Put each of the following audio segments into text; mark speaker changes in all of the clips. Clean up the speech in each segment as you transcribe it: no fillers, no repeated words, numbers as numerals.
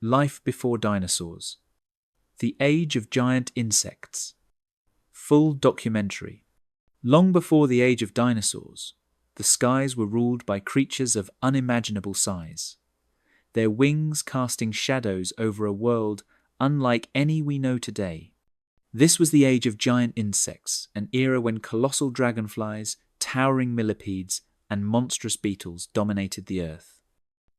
Speaker 1: Life before dinosaurs. The age of giant insects. Full documentary. Long before the age of dinosaurs, the skies were ruled by creatures of unimaginable size, their wings casting shadows over a world unlike any we know today. This was the age of giant insects, an era when colossal dragonflies, towering millipedes, and monstrous beetles dominated the earth.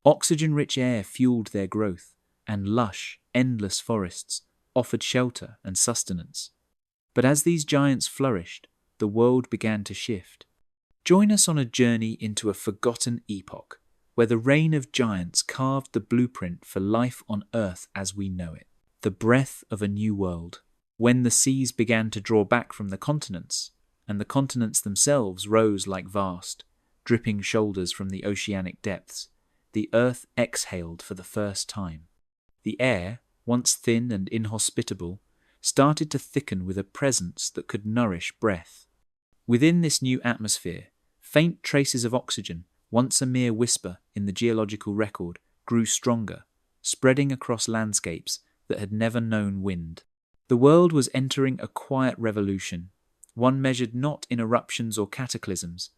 Speaker 1: Oxygen-rich air fueled their growth, and lush, endless forests offered shelter and sustenance. But as these giants flourished, the world began to shift. Join us on a journey into a forgotten epoch, where the reign of giants carved the blueprint for life on Earth as we know it. The breath of a new world. When the seas began to draw back from the continents, and the continents themselves rose like vast, dripping shoulders from the oceanic depths, the Earth exhaled for the first time. The air, once thin and inhospitable, started to thicken with a presence that could nourish breath. Within this new atmosphere, faint traces of oxygen, once a mere whisper in the geological record, grew stronger, spreading across landscapes that had never known wind. The world was entering a quiet revolution, one measured not in eruptions or cataclysms,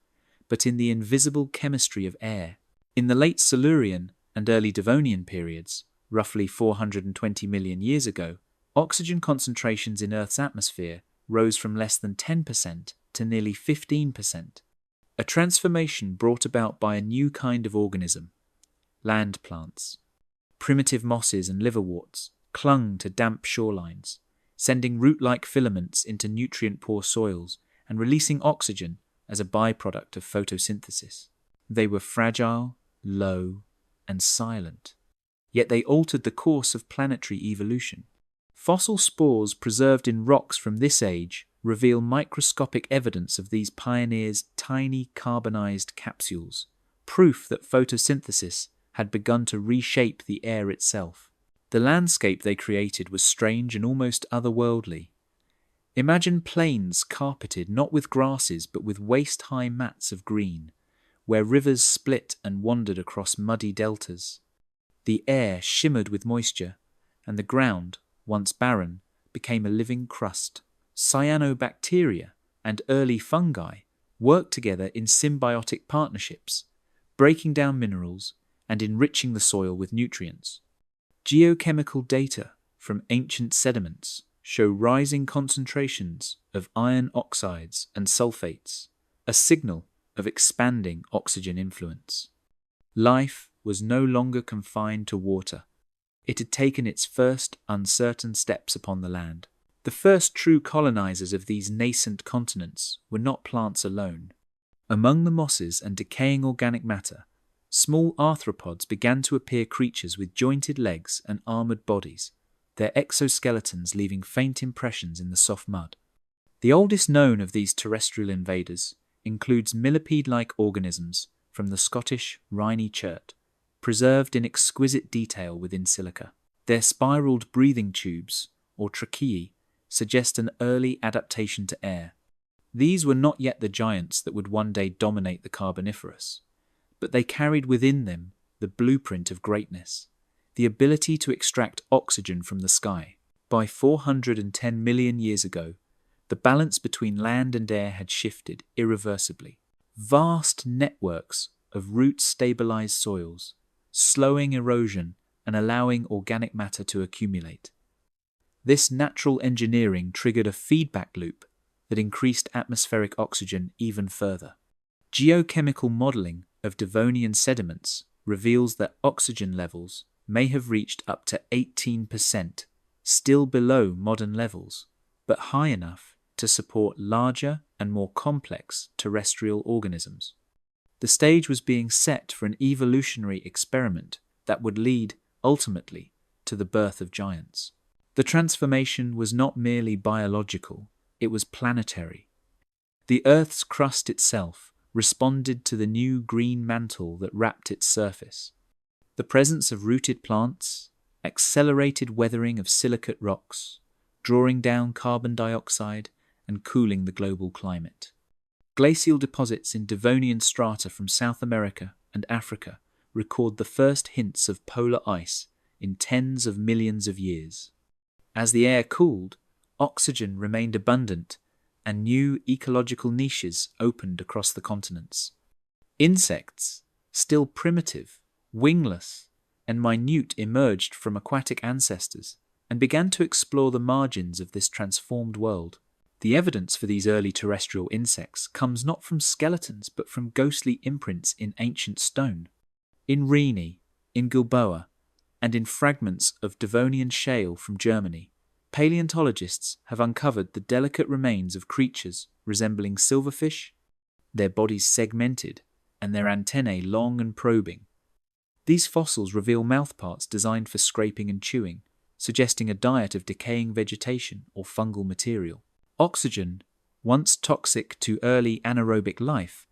Speaker 1: but in the invisible chemistry of air. In the late Silurian and early Devonian periods, roughly 420 million years ago, oxygen concentrations in Earth's atmosphere rose from less than 10% to nearly 15%. A transformation brought about by a new kind of organism, land plants. Primitive mosses and liverworts clung to damp shorelines, sending root-like filaments into nutrient-poor soils and releasing oxygen as a byproduct of photosynthesis. They were fragile, low, and silent, yet they altered the course of planetary evolution. Fossil spores preserved in rocks from this age reveal microscopic evidence of these pioneers' tiny carbonized capsules, proof that photosynthesis had begun to reshape the air itself. The landscape they created was strange and almost otherworldly. Imagine plains carpeted not with grasses but with waist-high mats of green, where rivers split and wandered across muddy deltas. The air shimmered with moisture, and the ground, once barren, became a living crust. Cyanobacteria and early fungi worked together in symbiotic partnerships, breaking down minerals and enriching the soil with nutrients. Geochemical data from ancient sediments show rising concentrations of iron oxides and sulfates, a signal of expanding oxygen influence. Life was no longer confined to water. It had taken its first uncertain steps upon the land. The first true colonizers of these nascent continents were not plants alone. Among the mosses and decaying organic matter, small arthropods began to appear, creatures with jointed legs and armored bodies, their exoskeletons leaving faint impressions in the soft mud. The oldest known of these terrestrial invaders includes millipede-like organisms from the Scottish Rhynie chert, preserved in exquisite detail within silica. Their spiraled breathing tubes, or tracheae, suggest an early adaptation to air. These were not yet the giants that would one day dominate the Carboniferous, but they carried within them the blueprint of greatness, the ability to extract oxygen from the sky. By 410 million years ago, the balance between land and air had shifted irreversibly. Vast networks of root-stabilized soils, slowing erosion and allowing organic matter to accumulate. This natural engineering triggered a feedback loop that increased atmospheric oxygen even further. Geochemical modeling of Devonian sediments reveals that oxygen levels may have reached up to 18%, still below modern levels, but high enough to support larger and more complex terrestrial organisms. The stage was being set for an evolutionary experiment that would lead, ultimately, to the birth of giants. The transformation was not merely biological, it was planetary. The Earth's crust itself responded to the new green mantle that wrapped its surface. The presence of rooted plants, accelerated weathering of silicate rocks, drawing down carbon dioxide and cooling the global climate. Glacial deposits in Devonian strata from South America and Africa record the first hints of polar ice in tens of millions of years. As the air cooled, oxygen remained abundant, and new ecological niches opened across the continents. Insects, still primitive, wingless, and minute, emerged from aquatic ancestors and began to explore the margins of this transformed world. The evidence for these early terrestrial insects comes not from skeletons but from ghostly imprints in ancient stone. In Rheni, in Gilboa, and in fragments of Devonian shale from Germany, paleontologists have uncovered the delicate remains of creatures resembling silverfish, their bodies segmented and their antennae long and probing. These fossils reveal mouthparts designed for scraping and chewing, suggesting a diet of decaying vegetation or fungal material. Oxygen, once toxic to early anaerobic life,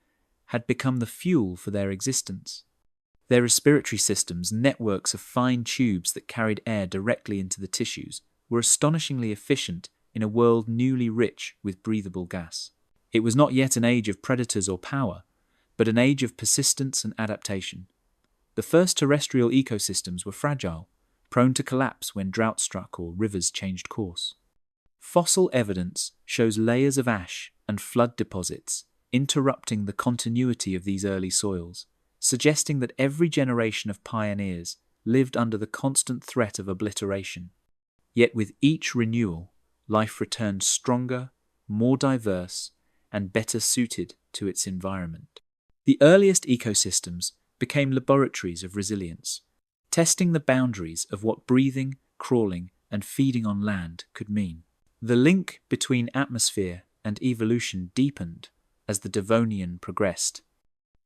Speaker 1: had become the fuel for their existence. Their respiratory systems, networks of fine tubes that carried air directly into the tissues, were astonishingly efficient in a world newly rich with breathable gas. It was not yet an age of predators or power, but an age of persistence and adaptation. The first terrestrial ecosystems were fragile, prone to collapse when drought struck or rivers changed course. Fossil evidence shows layers of ash and flood deposits interrupting the continuity of these early soils, suggesting that every generation of pioneers lived under the constant threat of obliteration. Yet with each renewal, life returned stronger, more diverse, and better suited to its environment. The earliest ecosystems became laboratories of resilience, testing the boundaries of what breathing, crawling, and feeding on land could mean. The link between atmosphere and evolution deepened as the Devonian progressed.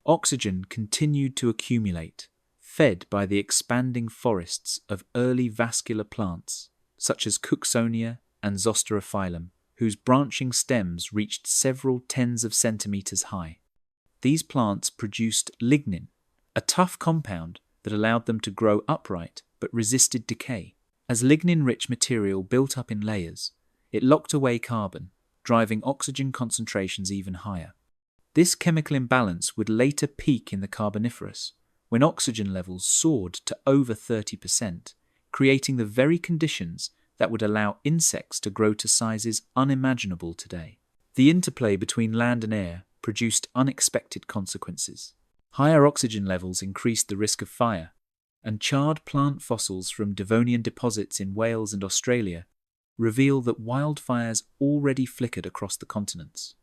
Speaker 1: Oxygen continued to accumulate, fed by the expanding forests of early vascular plants, such as Cooksonia and Zosterophyllum, whose branching stems reached several tens of centimeters high. These plants produced lignin, a tough compound that allowed them to grow upright but resisted decay. As lignin-rich material built up in layers, it locked away carbon, driving oxygen concentrations even higher. This chemical imbalance would later peak in the Carboniferous, when oxygen levels soared to over 30%, creating the very conditions that would allow insects to grow to sizes unimaginable today. The interplay between land and air produced unexpected consequences. Higher oxygen levels increased the risk of fire, and charred plant fossils from Devonian deposits in Wales and Australia reveal that wildfires already flickered across the continents.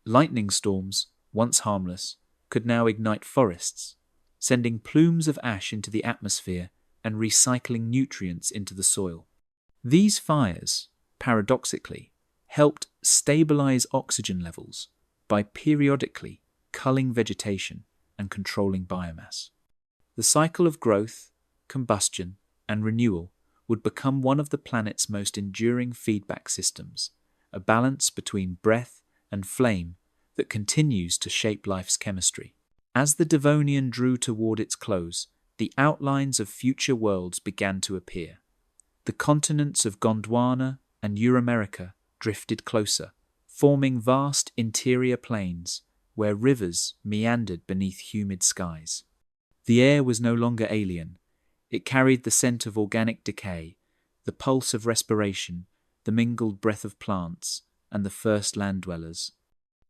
Speaker 1: Lightning storms, once harmless, could now ignite forests, sending plumes of ash into the atmosphere and recycling nutrients into the soil. These fires, paradoxically, helped stabilize oxygen levels by periodically culling vegetation and controlling biomass. The cycle of growth, combustion, and renewal would become one of the planet's most enduring feedback systems, a balance between breath and flame that continues to shape life's chemistry. As the Devonian drew toward its close, the outlines of future worlds began to appear. The continents of Gondwana and Euramerica drifted closer, forming vast interior plains where rivers meandered beneath humid skies. The air was no longer alien. It carried the scent of organic decay, the pulse of respiration, the mingled breath of plants, and the first land dwellers.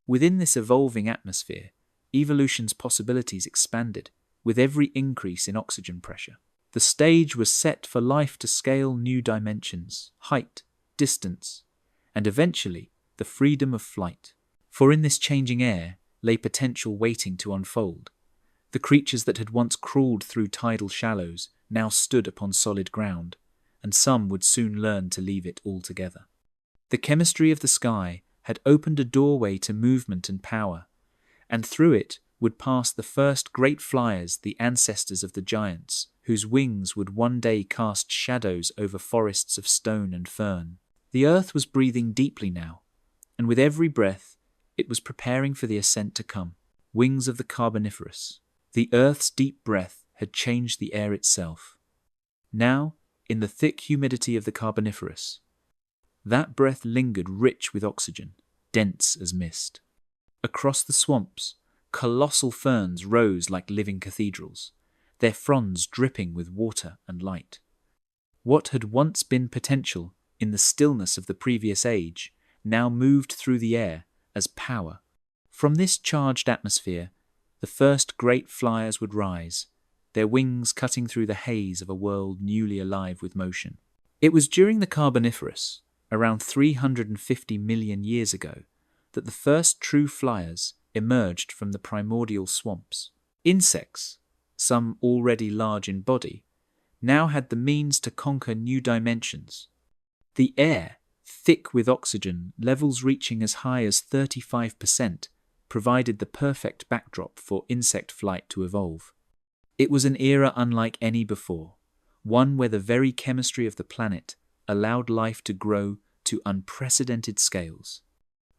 Speaker 1: Within this evolving atmosphere, evolution's possibilities expanded with every increase in oxygen pressure. The stage was set for life to scale new dimensions, height, distance, and eventually the freedom of flight. For in this changing air lay potential waiting to unfold. The creatures that had once crawled through tidal shallows now stood upon solid ground, and some would soon learn to leave it altogether. The chemistry of the sky had opened a doorway to movement and power, and through it would pass the first great flyers, the ancestors of the giants, whose wings would one day cast shadows over forests of stone and fern. The earth was breathing deeply now, and with every breath it was preparing for the ascent to come. Wings of the Carboniferous. The earth's deep breath had changed the air itself. Now, in the thick humidity of the Carboniferous, that breath lingered rich with oxygen, dense as mist. Across the swamps, colossal ferns rose like living cathedrals, their fronds dripping with water and light. What had once been potential in the stillness of the previous age now moved through the air as power. From this charged atmosphere, the first great flyers would rise, their wings cutting through the haze of a world newly alive with motion. It was during the Carboniferous, around 350 million years ago, that the first true flyers emerged from the primordial swamps. Insects, some already large in body, now had the means to conquer new dimensions. The air, thick with oxygen, levels reaching as high as 35%, provided the perfect backdrop for insect flight to evolve. It was an era unlike any before, one where the very chemistry of the planet allowed life to grow to unprecedented scales.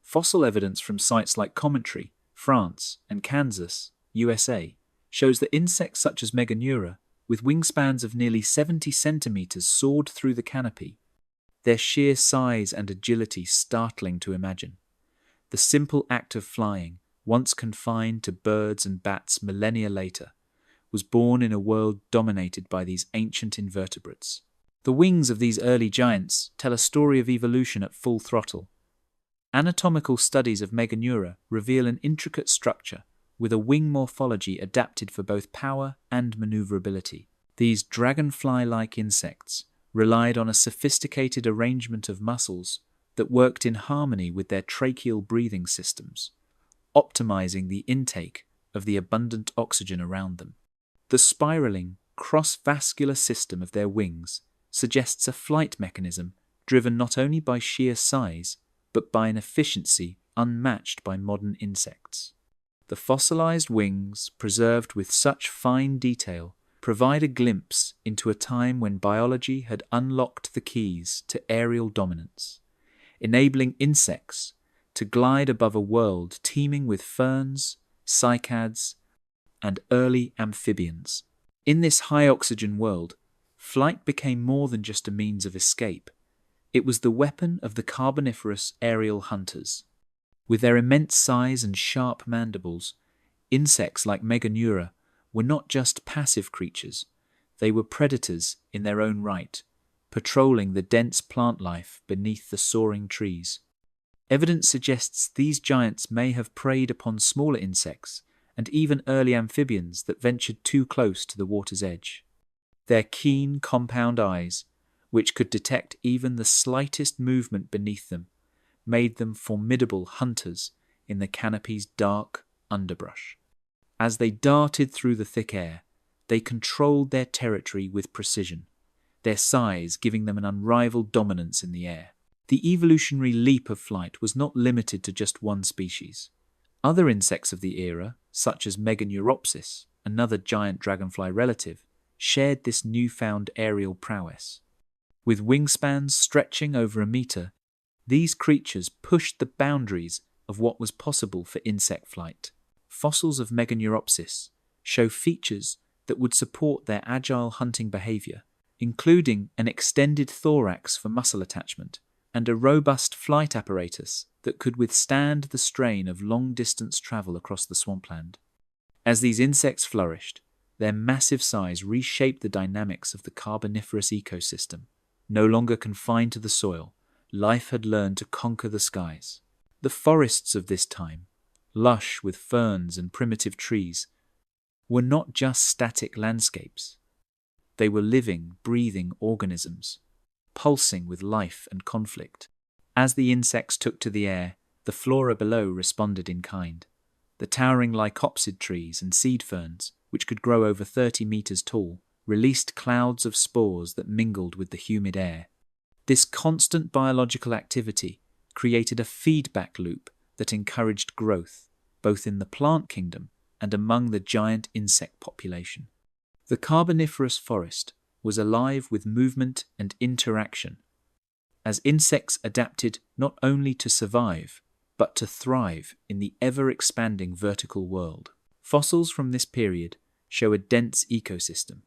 Speaker 1: Fossil evidence from sites like Coventry, France, and Kansas, USA, shows that insects such as Meganeura, with wingspans of nearly 70 centimeters, soared through the canopy, their sheer size and agility startling to imagine. The simple act of flying, once confined to birds and bats millennia later, was born in a world dominated by these ancient invertebrates. The wings of these early giants tell a story of evolution at full throttle. Anatomical studies of Meganeura reveal an intricate structure with a wing morphology adapted for both power and maneuverability. These dragonfly-like insects relied on a sophisticated arrangement of muscles that worked in harmony with their tracheal breathing systems, optimizing the intake of the abundant oxygen around them. The spiraling, cross-vascular system of their wings suggests a flight mechanism driven not only by sheer size, but by an efficiency unmatched by modern insects. The fossilized wings, preserved with such fine detail, provide a glimpse into a time when biology had unlocked the keys to aerial dominance, enabling insects to glide above a world teeming with ferns, cycads, and early amphibians. In this high-oxygen world, flight became more than just a means of escape. It was the weapon of the Carboniferous aerial hunters. With their immense size and sharp mandibles, insects like Meganeura were not just passive creatures, they were predators in their own right, patrolling the dense plant life beneath the soaring trees. Evidence suggests these giants may have preyed upon smaller insects and even early amphibians that ventured too close to the water's edge. Their keen, compound eyes, which could detect even the slightest movement beneath them, made them formidable hunters in the canopy's dark underbrush. As they darted through the thick air, they controlled their territory with precision, their size giving them an unrivaled dominance in the air. The evolutionary leap of flight was not limited to just one species. Other insects of the era, such as Meganeuropsis, another giant dragonfly relative, shared this newfound aerial prowess. With wingspans stretching over a meter, these creatures pushed the boundaries of what was possible for insect flight. Fossils of Meganeuropsis show features that would support their agile hunting behavior, including an extended thorax for muscle attachment and a robust flight apparatus that could withstand the strain of long-distance travel across the swampland. As these insects flourished, their massive size reshaped the dynamics of the Carboniferous ecosystem. No longer confined to the soil, life had learned to conquer the skies. The forests of this time, lush with ferns and primitive trees, were not just static landscapes. They were living, breathing organisms, pulsing with life and conflict. As the insects took to the air, the flora below responded in kind. The towering lycopsid trees and seed ferns, which could grow over 30 meters tall, released clouds of spores that mingled with the humid air. This constant biological activity created a feedback loop that encouraged growth, both in the plant kingdom and among the giant insect population. The Carboniferous forest was alive with movement and interaction, as insects adapted not only to survive, but to thrive in the ever-expanding vertical world. Fossils from this period show a dense ecosystem,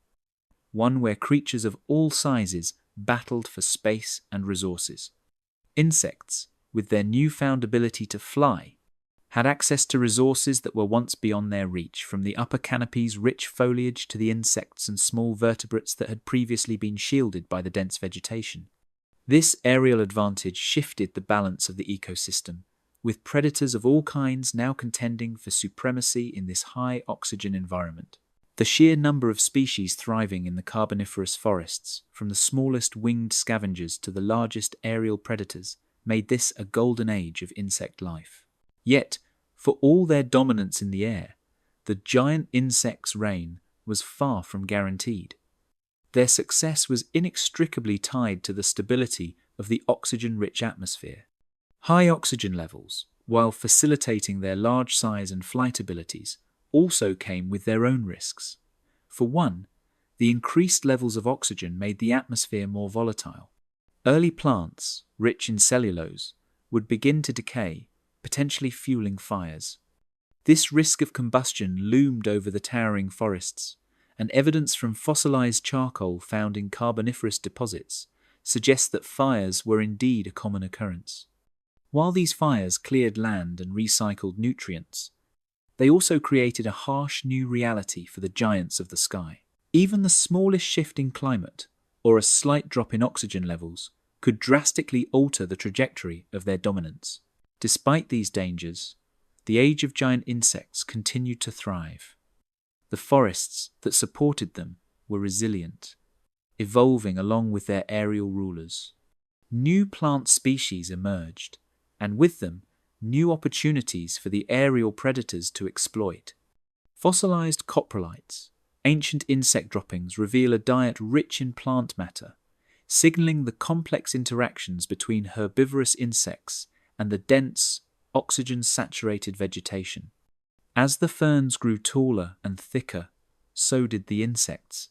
Speaker 1: one where creatures of all sizes battled for space and resources. Insects, with their newfound ability to fly, had access to resources that were once beyond their reach, from the upper canopy's rich foliage to the insects and small vertebrates that had previously been shielded by the dense vegetation. This aerial advantage shifted the balance of the ecosystem, with predators of all kinds now contending for supremacy in this high-oxygen environment. The sheer number of species thriving in the Carboniferous forests, from the smallest winged scavengers to the largest aerial predators, made this a golden age of insect life. Yet, for all their dominance in the air, the giant insects' reign was far from guaranteed. Their success was inextricably tied to the stability of the oxygen-rich atmosphere. High oxygen levels, while facilitating their large size and flight abilities, also came with their own risks. For one, the increased levels of oxygen made the atmosphere more volatile. Early plants, rich in cellulose, would begin to decay, potentially fueling fires. This risk of combustion loomed over the towering forests, and evidence from fossilized charcoal found in Carboniferous deposits suggests that fires were indeed a common occurrence. While these fires cleared land and recycled nutrients, they also created a harsh new reality for the giants of the sky. Even the smallest shift in climate, or a slight drop in oxygen levels, could drastically alter the trajectory of their dominance. Despite these dangers, the age of giant insects continued to thrive. The forests that supported them were resilient, evolving along with their aerial rulers. New plant species emerged, and with them, new opportunities for the aerial predators to exploit. Fossilized coprolites, ancient insect droppings, reveal a diet rich in plant matter, signaling the complex interactions between herbivorous insects and the dense, oxygen-saturated vegetation. As the ferns grew taller and thicker, so did the insects,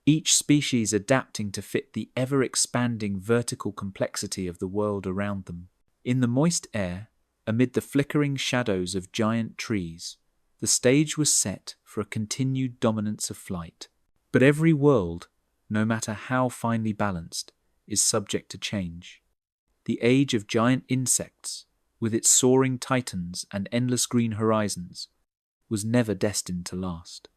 Speaker 1: each species adapting to fit the ever-expanding vertical complexity of the world around them. In the moist air, amid the flickering shadows of giant trees, the stage was set for a continued dominance of flight. But every world, no matter how finely balanced, is subject to change. The age of giant insects, with its soaring titans and endless green horizons, was never destined to last.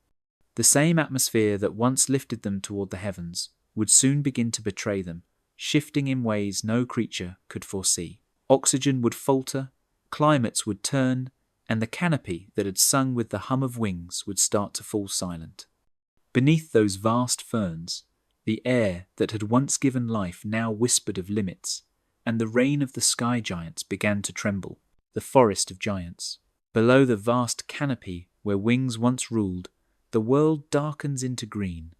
Speaker 1: The same atmosphere that once lifted them toward the heavens would soon begin to betray them, shifting in ways no creature could foresee. Oxygen would falter, climates would turn, and the canopy that had sung with the hum of wings would start to fall silent. Beneath those vast ferns, the air that had once given life now whispered of limits, and the reign of the sky giants began to tremble, the forest of giants. Below the vast canopy where wings once ruled, the world darkens into green.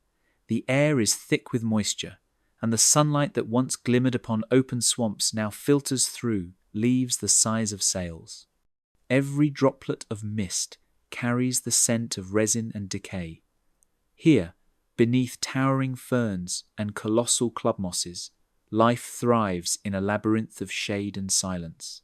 Speaker 1: The air is thick with moisture, and the sunlight that once glimmered upon open swamps now filters through leaves the size of sails. Every droplet of mist carries the scent of resin and decay. Here, beneath towering ferns and colossal club mosses, life thrives in a labyrinth of shade and silence.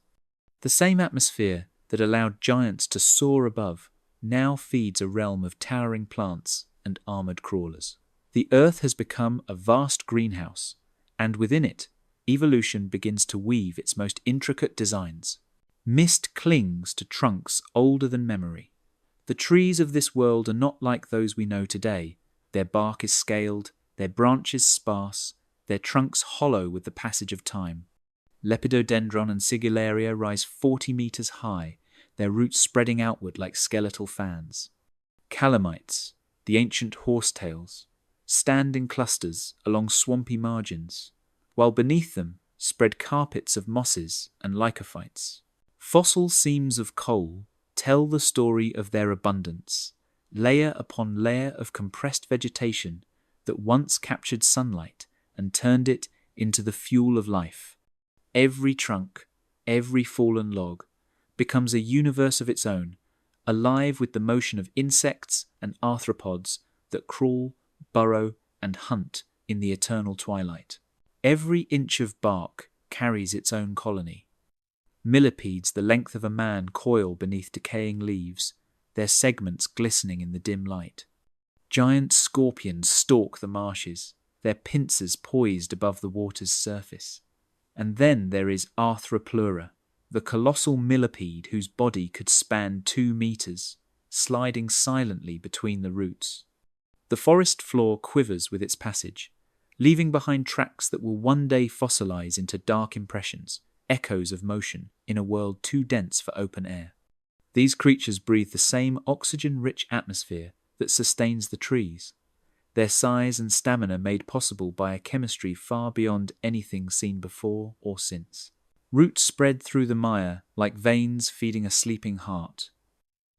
Speaker 1: The same atmosphere that allowed giants to soar above now feeds a realm of towering plants and armored crawlers. The earth has become a vast greenhouse, and within it, evolution begins to weave its most intricate designs. Mist clings to trunks older than memory. The trees of this world are not like those we know today. Their bark is scaled, their branches sparse, their trunks hollow with the passage of time. Lepidodendron and Sigillaria rise 40 meters high, their roots spreading outward like skeletal fans. Calamites, the ancient horsetails, stand in clusters along swampy margins, while beneath them spread carpets of mosses and lycophytes. Fossil seams of coal tell the story of their abundance, layer upon layer of compressed vegetation that once captured sunlight and turned it into the fuel of life. Every trunk, every fallen log, becomes a universe of its own, alive with the motion of insects and arthropods that crawl, burrow, and hunt in the eternal twilight. Every inch of bark carries its own colony. Millipedes the length of a man coil beneath decaying leaves, their segments glistening in the dim light. Giant scorpions stalk the marshes, their pincers poised above the water's surface. And then there is Arthropleura, the colossal millipede whose body could span 2 meters, sliding silently between the roots. The forest floor quivers with its passage, leaving behind tracks that will one day fossilize into dark impressions, echoes of motion in a world too dense for open air. These creatures breathe the same oxygen-rich atmosphere that sustains the trees, their size and stamina made possible by a chemistry far beyond anything seen before or since. Roots spread through the mire like veins feeding a sleeping heart.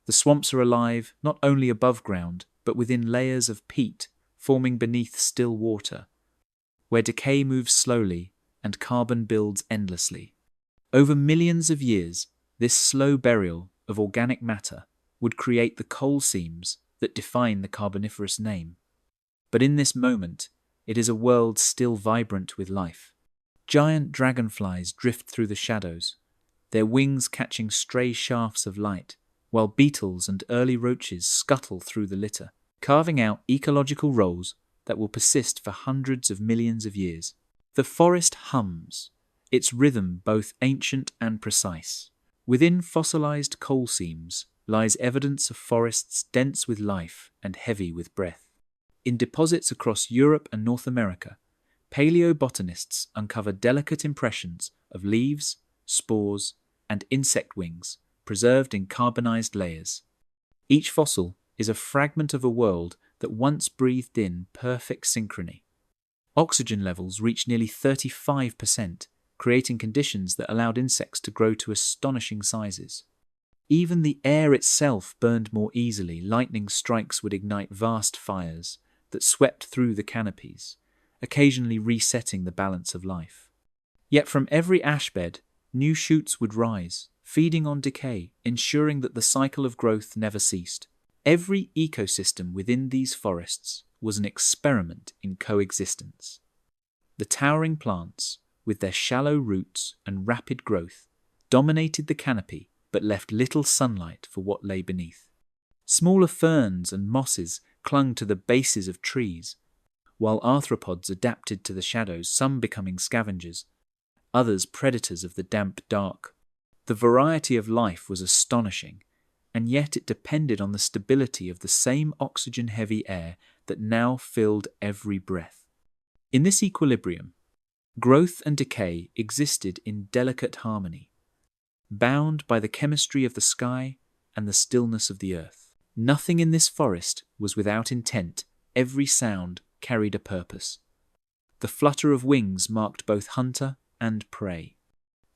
Speaker 1: The swamps are alive not only above ground, but within layers of peat forming beneath still water, where decay moves slowly and carbon builds endlessly. Over millions of years, this slow burial of organic matter would create the coal seams that define the Carboniferous name. But in this moment, it is a world still vibrant with life. Giant dragonflies drift through the shadows, their wings catching stray shafts of light, while beetles and early roaches scuttle through the litter, carving out ecological roles that will persist for hundreds of millions of years. The forest hums, its rhythm both ancient and precise. Within fossilized coal seams lies evidence of forests dense with life and heavy with breath. In deposits across Europe and North America, paleobotanists uncover delicate impressions of leaves, spores, and insect wings preserved in carbonized layers. Each fossil is a fragment of a world that once breathed in perfect synchrony. Oxygen levels reach nearly 35%, creating conditions that allowed insects to grow to astonishing sizes. Even the air itself burned more easily. Lightning strikes would ignite vast fires that swept through the canopies, occasionally resetting the balance of life. Yet from every ashbed, new shoots would rise, feeding on decay, ensuring that the cycle of growth never ceased. Every ecosystem within these forests was an experiment in coexistence. The towering plants, with their shallow roots and rapid growth, dominated the canopy but left little sunlight for what lay beneath. Smaller ferns and mosses clung to the bases of trees, while arthropods adapted to the shadows, some becoming scavengers, others predators of the damp dark. The variety of life was astonishing, and yet it depended on the stability of the same oxygen-heavy air that now filled every breath. In this equilibrium, growth and decay existed in delicate harmony, bound by the chemistry of the sky and the stillness of the earth. Nothing in this forest was without intent. Every sound carried a purpose. The flutter of wings marked both hunter and prey.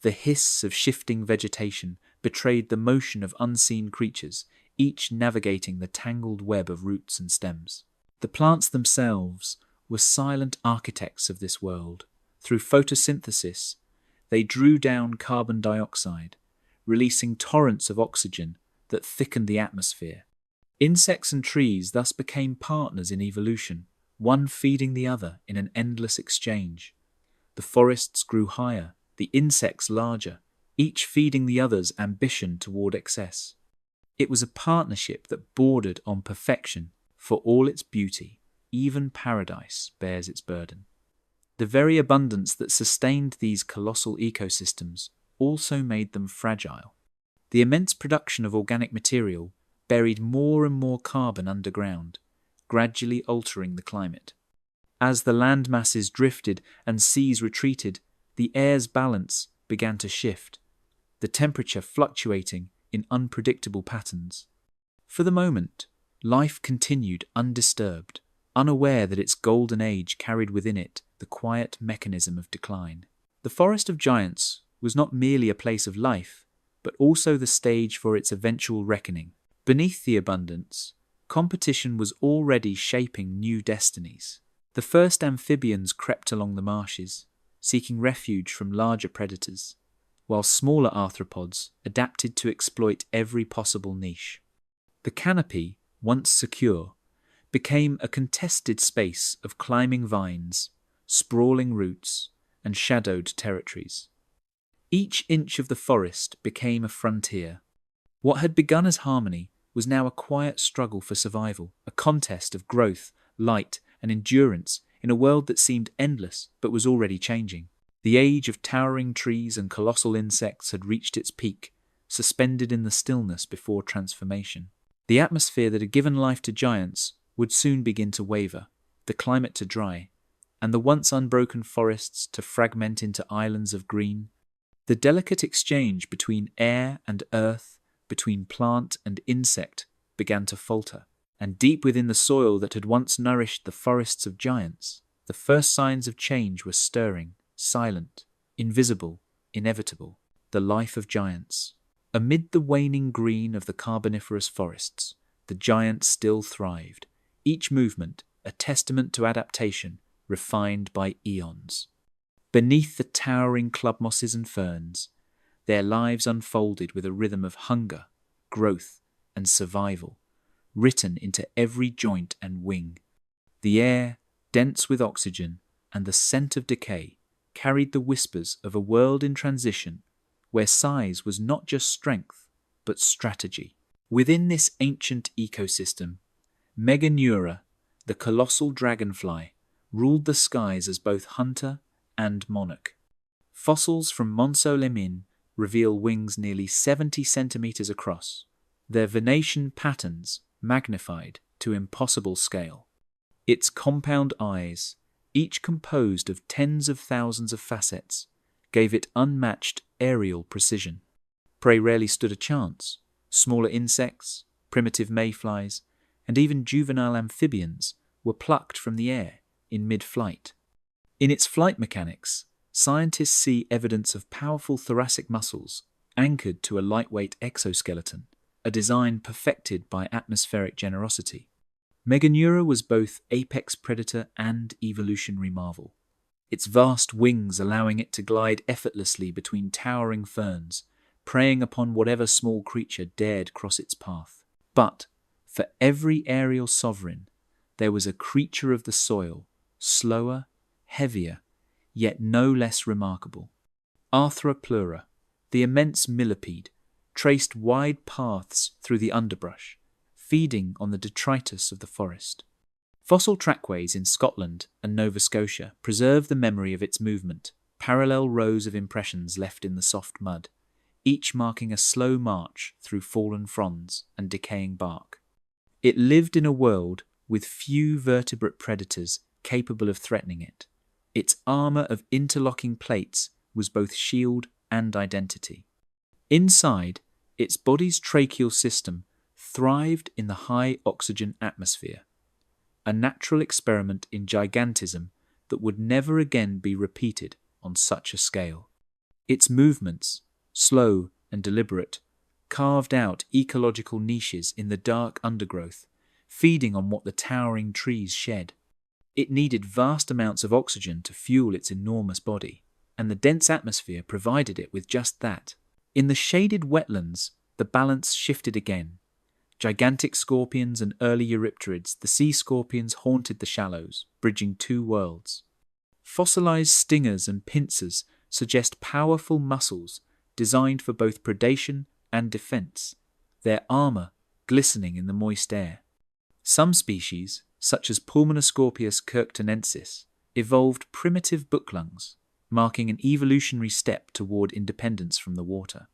Speaker 1: The hiss of shifting vegetation betrayed the motion of unseen creatures, each navigating the tangled web of roots and stems. The plants themselves were silent architects of this world. Through photosynthesis, they drew down carbon dioxide, releasing torrents of oxygen that thickened the atmosphere. Insects and trees thus became partners in evolution, one feeding the other in an endless exchange. The forests grew higher, the insects larger, each feeding the other's ambition toward excess. It was a partnership that bordered on perfection. For all its beauty, even paradise bears its burden. The very abundance that sustained these colossal ecosystems also made them fragile. The immense production of organic material buried more and more carbon underground, gradually altering the climate. As the land masses drifted and seas retreated, the air's balance began to shift, the temperature fluctuating in unpredictable patterns. For the moment, life continued undisturbed, unaware that its golden age carried within it the quiet mechanism of decline. The Forest of Giants was not merely a place of life, but also the stage for its eventual reckoning. Beneath the abundance, competition was already shaping new destinies. The first amphibians crept along the marshes, seeking refuge from larger predators, while smaller arthropods adapted to exploit every possible niche. The canopy, once secure, became a contested space of climbing vines, sprawling roots, and shadowed territories. Each inch of the forest became a frontier. What had begun as harmony was now a quiet struggle for survival, a contest of growth, light, and endurance in a world that seemed endless but was already changing. The age of towering trees and colossal insects had reached its peak, suspended in the stillness before transformation. The atmosphere that had given life to giants would soon begin to waver, the climate to dry, and the once unbroken forests to fragment into islands of green. The delicate exchange between air and earth, between plant and insect, began to falter, and deep within the soil that had once nourished the forests of giants, the first signs of change were stirring, silent, invisible, inevitable, the life of giants. Amid the waning green of the carboniferous forests, the giants still thrived, each movement a testament to adaptation refined by eons. Beneath the towering club mosses and ferns, their lives unfolded with a rhythm of hunger, growth, and survival, written into every joint and wing. The air, dense with oxygen and the scent of decay, carried the whispers of a world in transition where size was not just strength, but strategy. Within this ancient ecosystem, Meganeura, the colossal dragonfly, ruled the skies as both hunter and monarch. Fossils from Monceau-les-Mines reveal wings nearly 70 centimeters across, their venation patterns magnified to impossible scale. Its compound eyes, each composed of tens of thousands of facets, gave it unmatched aerial precision. Prey rarely stood a chance. Smaller insects, primitive mayflies, and even juvenile amphibians were plucked from the air in mid-flight. In its flight mechanics, scientists see evidence of powerful thoracic muscles anchored to a lightweight exoskeleton, a design perfected by atmospheric generosity. Meganeura was both apex predator and evolutionary marvel, its vast wings allowing it to glide effortlessly between towering ferns, preying upon whatever small creature dared cross its path. But for every aerial sovereign, there was a creature of the soil, slower, heavier, yet no less remarkable. Arthropleura, the immense millipede, traced wide paths through the underbrush, feeding on the detritus of the forest. Fossil trackways in Scotland and Nova Scotia preserve the memory of its movement, parallel rows of impressions left in the soft mud, each marking a slow march through fallen fronds and decaying bark. It lived in a world with few vertebrate predators capable of threatening it. Its armour of interlocking plates was both shield and identity. Inside, its body's tracheal system thrived in the high oxygen atmosphere, a natural experiment in gigantism that would never again be repeated on such a scale. Its movements, slow and deliberate, carved out ecological niches in the dark undergrowth, feeding on what the towering trees shed. It needed vast amounts of oxygen to fuel its enormous body, and the dense atmosphere provided it with just that. In the shaded wetlands, the balance shifted again. Gigantic scorpions and early eurypterids, the sea scorpions haunted the shallows, bridging two worlds. Fossilized stingers and pincers suggest powerful muscles designed for both predation and defense, their armor glistening in the moist air. Some species, such as Pulmonoscorpius kirktonensis, evolved primitive book lungs, marking an evolutionary step toward independence from the water.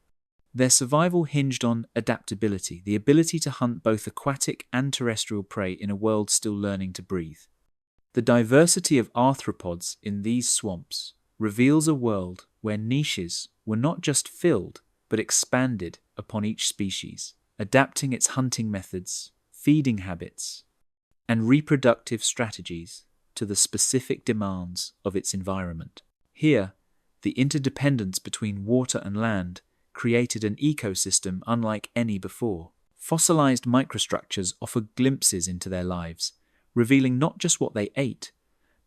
Speaker 1: Their survival hinged on adaptability, the ability to hunt both aquatic and terrestrial prey in a world still learning to breathe. The diversity of arthropods in these swamps reveals a world where niches were not just filled, but expanded upon each species, adapting its hunting methods, feeding habits, and reproductive strategies to the specific demands of its environment. Here, the interdependence between water and land created an ecosystem unlike any before. Fossilized microstructures offer glimpses into their lives, revealing not just what they ate,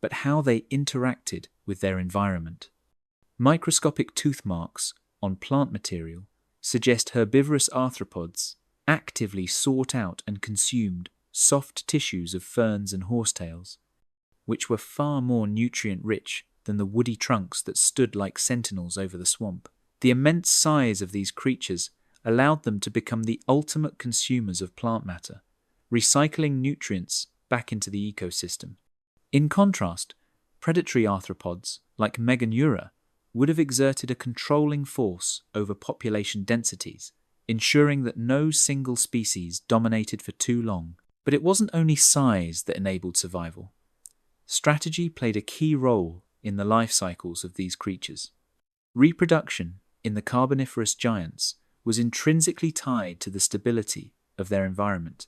Speaker 1: but how they interacted with their environment. Microscopic tooth marks on plant material suggest herbivorous arthropods actively sought out and consumed soft tissues of ferns and horsetails, which were far more nutrient-rich than the woody trunks that stood like sentinels over the swamp. The immense size of these creatures allowed them to become the ultimate consumers of plant matter, recycling nutrients back into the ecosystem. In contrast, predatory arthropods, like Meganeura, would have exerted a controlling force over population densities, ensuring that no single species dominated for too long. But it wasn't only size that enabled survival. Strategy played a key role in the life cycles of these creatures. Reproduction in the Carboniferous giants was intrinsically tied to the stability of their environment.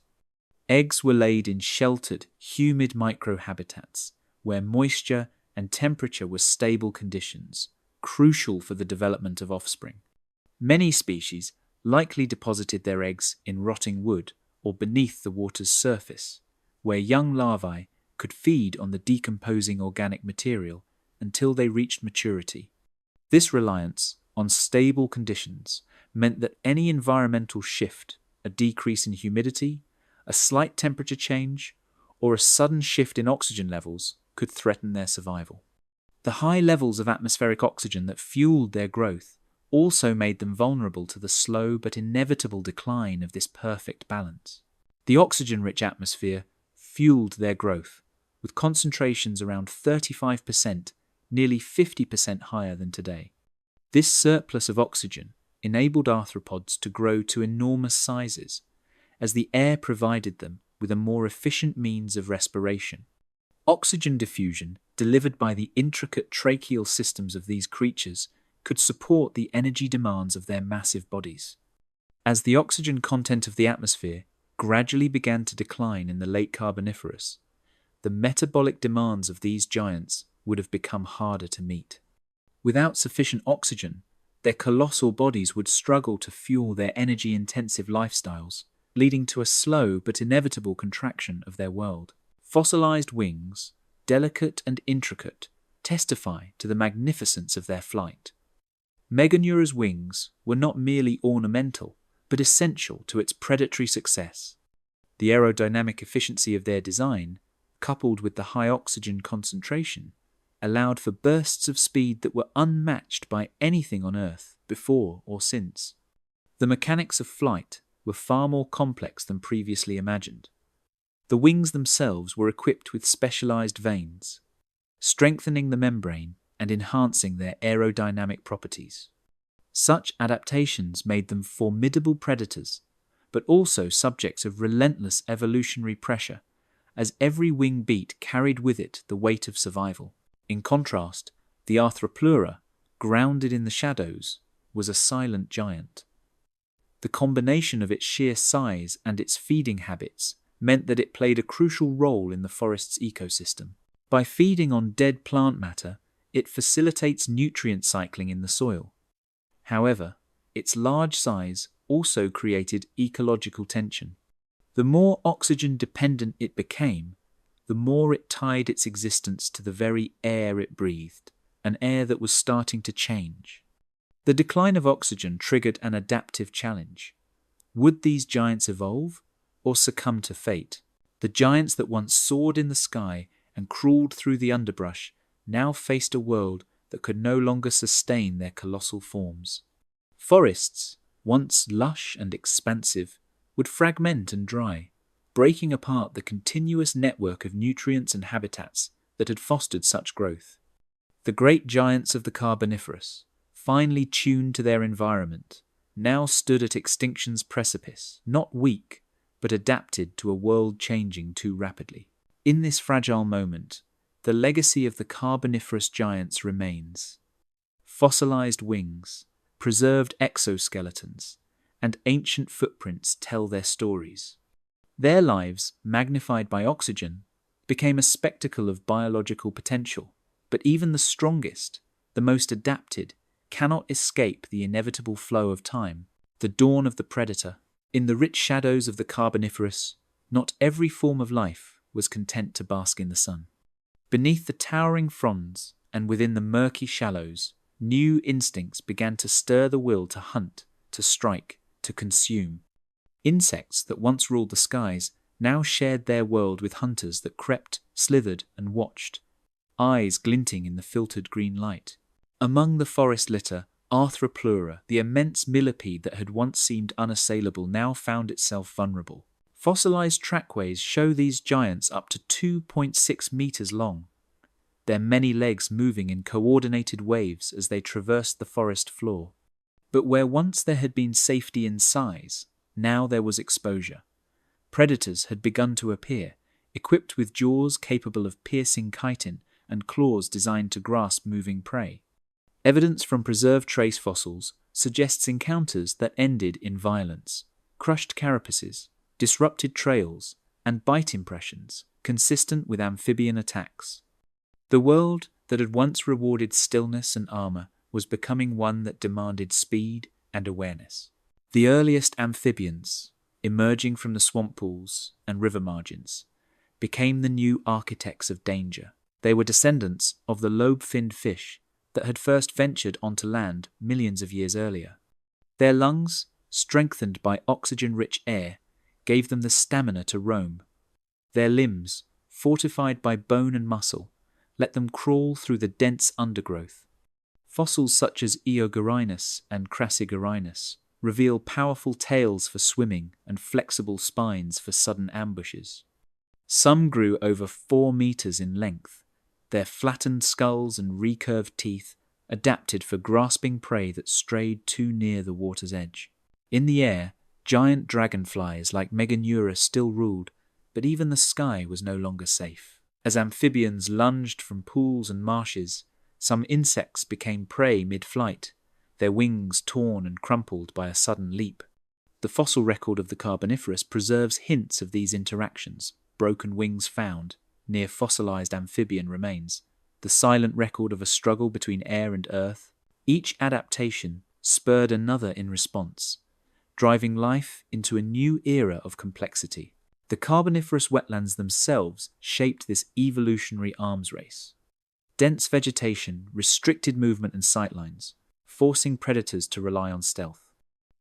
Speaker 1: Eggs were laid in sheltered, humid microhabitats, where moisture and temperature were stable conditions, crucial for the development of offspring. Many species likely deposited their eggs in rotting wood or beneath the water's surface, where young larvae could feed on the decomposing organic material until they reached maturity. This reliance on stable conditions meant that any environmental shift, a decrease in humidity, a slight temperature change, or a sudden shift in oxygen levels could threaten their survival. The high levels of atmospheric oxygen that fueled their growth also made them vulnerable to the slow but inevitable decline of this perfect balance. The oxygen-rich atmosphere fueled their growth, with concentrations around 35%, nearly 50% higher than today. This surplus of oxygen enabled arthropods to grow to enormous sizes, as the air provided them with a more efficient means of respiration. Oxygen diffusion, delivered by the intricate tracheal systems of these creatures, could support the energy demands of their massive bodies. As the oxygen content of the atmosphere gradually began to decline in the late Carboniferous, the metabolic demands of these giants would have become harder to meet. Without sufficient oxygen, their colossal bodies would struggle to fuel their energy-intensive lifestyles, leading to a slow but inevitable contraction of their world. Fossilized wings, delicate and intricate, testify to the magnificence of their flight. Meganeura's wings were not merely ornamental, but essential to its predatory success. The aerodynamic efficiency of their design, coupled with the high oxygen concentration, allowed for bursts of speed that were unmatched by anything on Earth before or since. The mechanics of flight were far more complex than previously imagined. The wings themselves were equipped with specialized vanes, strengthening the membrane and enhancing their aerodynamic properties. Such adaptations made them formidable predators, but also subjects of relentless evolutionary pressure, as every wing beat carried with it the weight of survival. In contrast, the Arthropleura, grounded in the shadows, was a silent giant. The combination of its sheer size and its feeding habits meant that it played a crucial role in the forest's ecosystem. By feeding on dead plant matter, it facilitates nutrient cycling in the soil. However, its large size also created ecological tension. The more oxygen-dependent it became, the more it tied its existence to the very air it breathed, an air that was starting to change. The decline of oxygen triggered an adaptive challenge. Would these giants evolve or succumb to fate? The giants that once soared in the sky and crawled through the underbrush now faced a world that could no longer sustain their colossal forms. Forests, once lush and expansive, would fragment and dry, breaking apart the continuous network of nutrients and habitats that had fostered such growth. The great giants of the Carboniferous, finely tuned to their environment, now stood at extinction's precipice, not weak, but adapted to a world changing too rapidly. In this fragile moment, the legacy of the Carboniferous giants remains. Fossilized wings, preserved exoskeletons, and ancient footprints tell their stories. Their lives, magnified by oxygen, became a spectacle of biological potential, but even the strongest, the most adapted, cannot escape the inevitable flow of time, the dawn of the predator. In the rich shadows of the Carboniferous, not every form of life was content to bask in the sun. Beneath the towering fronds and within the murky shallows, new instincts began to stir the will to hunt, to strike, to consume. Insects that once ruled the skies now shared their world with hunters that crept, slithered, and watched, eyes glinting in the filtered green light. Among the forest litter, Arthropleura, the immense millipede that had once seemed unassailable, now found itself vulnerable. Fossilized trackways show these giants up to 2.6 meters long. their many legs moving in coordinated waves as they traversed the forest floor. But where once there had been safety in size, now there was exposure. Predators had begun to appear, equipped with jaws capable of piercing chitin and claws designed to grasp moving prey. Evidence from preserved trace fossils suggests encounters that ended in violence, crushed carapaces, disrupted trails, and bite impressions consistent with amphibian attacks. The world that had once rewarded stillness and armor was becoming one that demanded speed and awareness. The earliest amphibians, emerging from the swamp pools and river margins, became the new architects of danger. They were descendants of the lobe-finned fish that had first ventured onto land millions of years earlier. Their lungs, strengthened by oxygen-rich air, gave them the stamina to roam. Their limbs, fortified by bone and muscle, let them crawl through the dense undergrowth. Fossils such as Eogorinus and Crassigorinus reveal powerful tails for swimming and flexible spines for sudden ambushes. Some grew over 4 meters in length, their flattened skulls and recurved teeth adapted for grasping prey that strayed too near the water's edge. In the air, giant dragonflies like Meganeura still ruled, but even the sky was no longer safe. As amphibians lunged from pools and marshes, some insects became prey mid-flight, their wings torn and crumpled by a sudden leap. The fossil record of the Carboniferous preserves hints of these interactions, broken wings found near fossilized amphibian remains, the silent record of a struggle between air and earth. Each adaptation spurred another in response, driving life into a new era of complexity. The Carboniferous wetlands themselves shaped this evolutionary arms race. Dense vegetation restricted movement and sightlines, forcing predators to rely on stealth.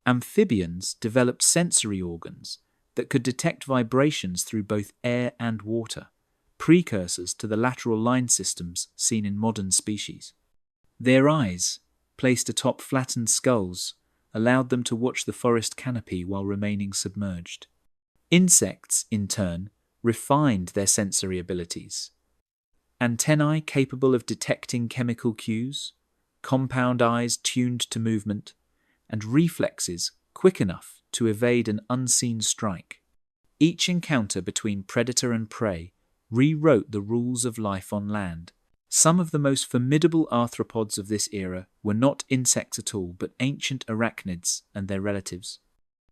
Speaker 1: Amphibians developed sensory organs that could detect vibrations through both air and water, precursors to the lateral line systems seen in modern species. Their eyes, placed atop flattened skulls, allowed them to watch the forest canopy while remaining submerged. Insects, in turn, refined their sensory abilities. Antennae capable of detecting chemical cues, compound eyes tuned to movement, and reflexes quick enough to evade an unseen strike. Each encounter between predator and prey rewrote the rules of life on land. Some of the most formidable arthropods of this era were not insects at all, but ancient arachnids and their relatives.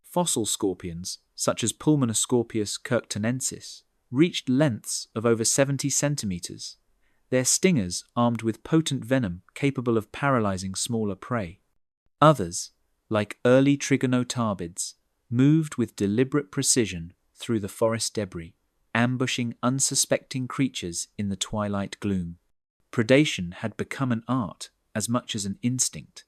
Speaker 1: Fossil scorpions, such as Pulmonoscorpius kirktonensis, reached lengths of over 70 centimeters, their stingers armed with potent venom capable of paralyzing smaller prey. Others, like early trigonotarbids, moved with deliberate precision through the forest debris, ambushing unsuspecting creatures in the twilight gloom. Predation had become an art as much as an instinct,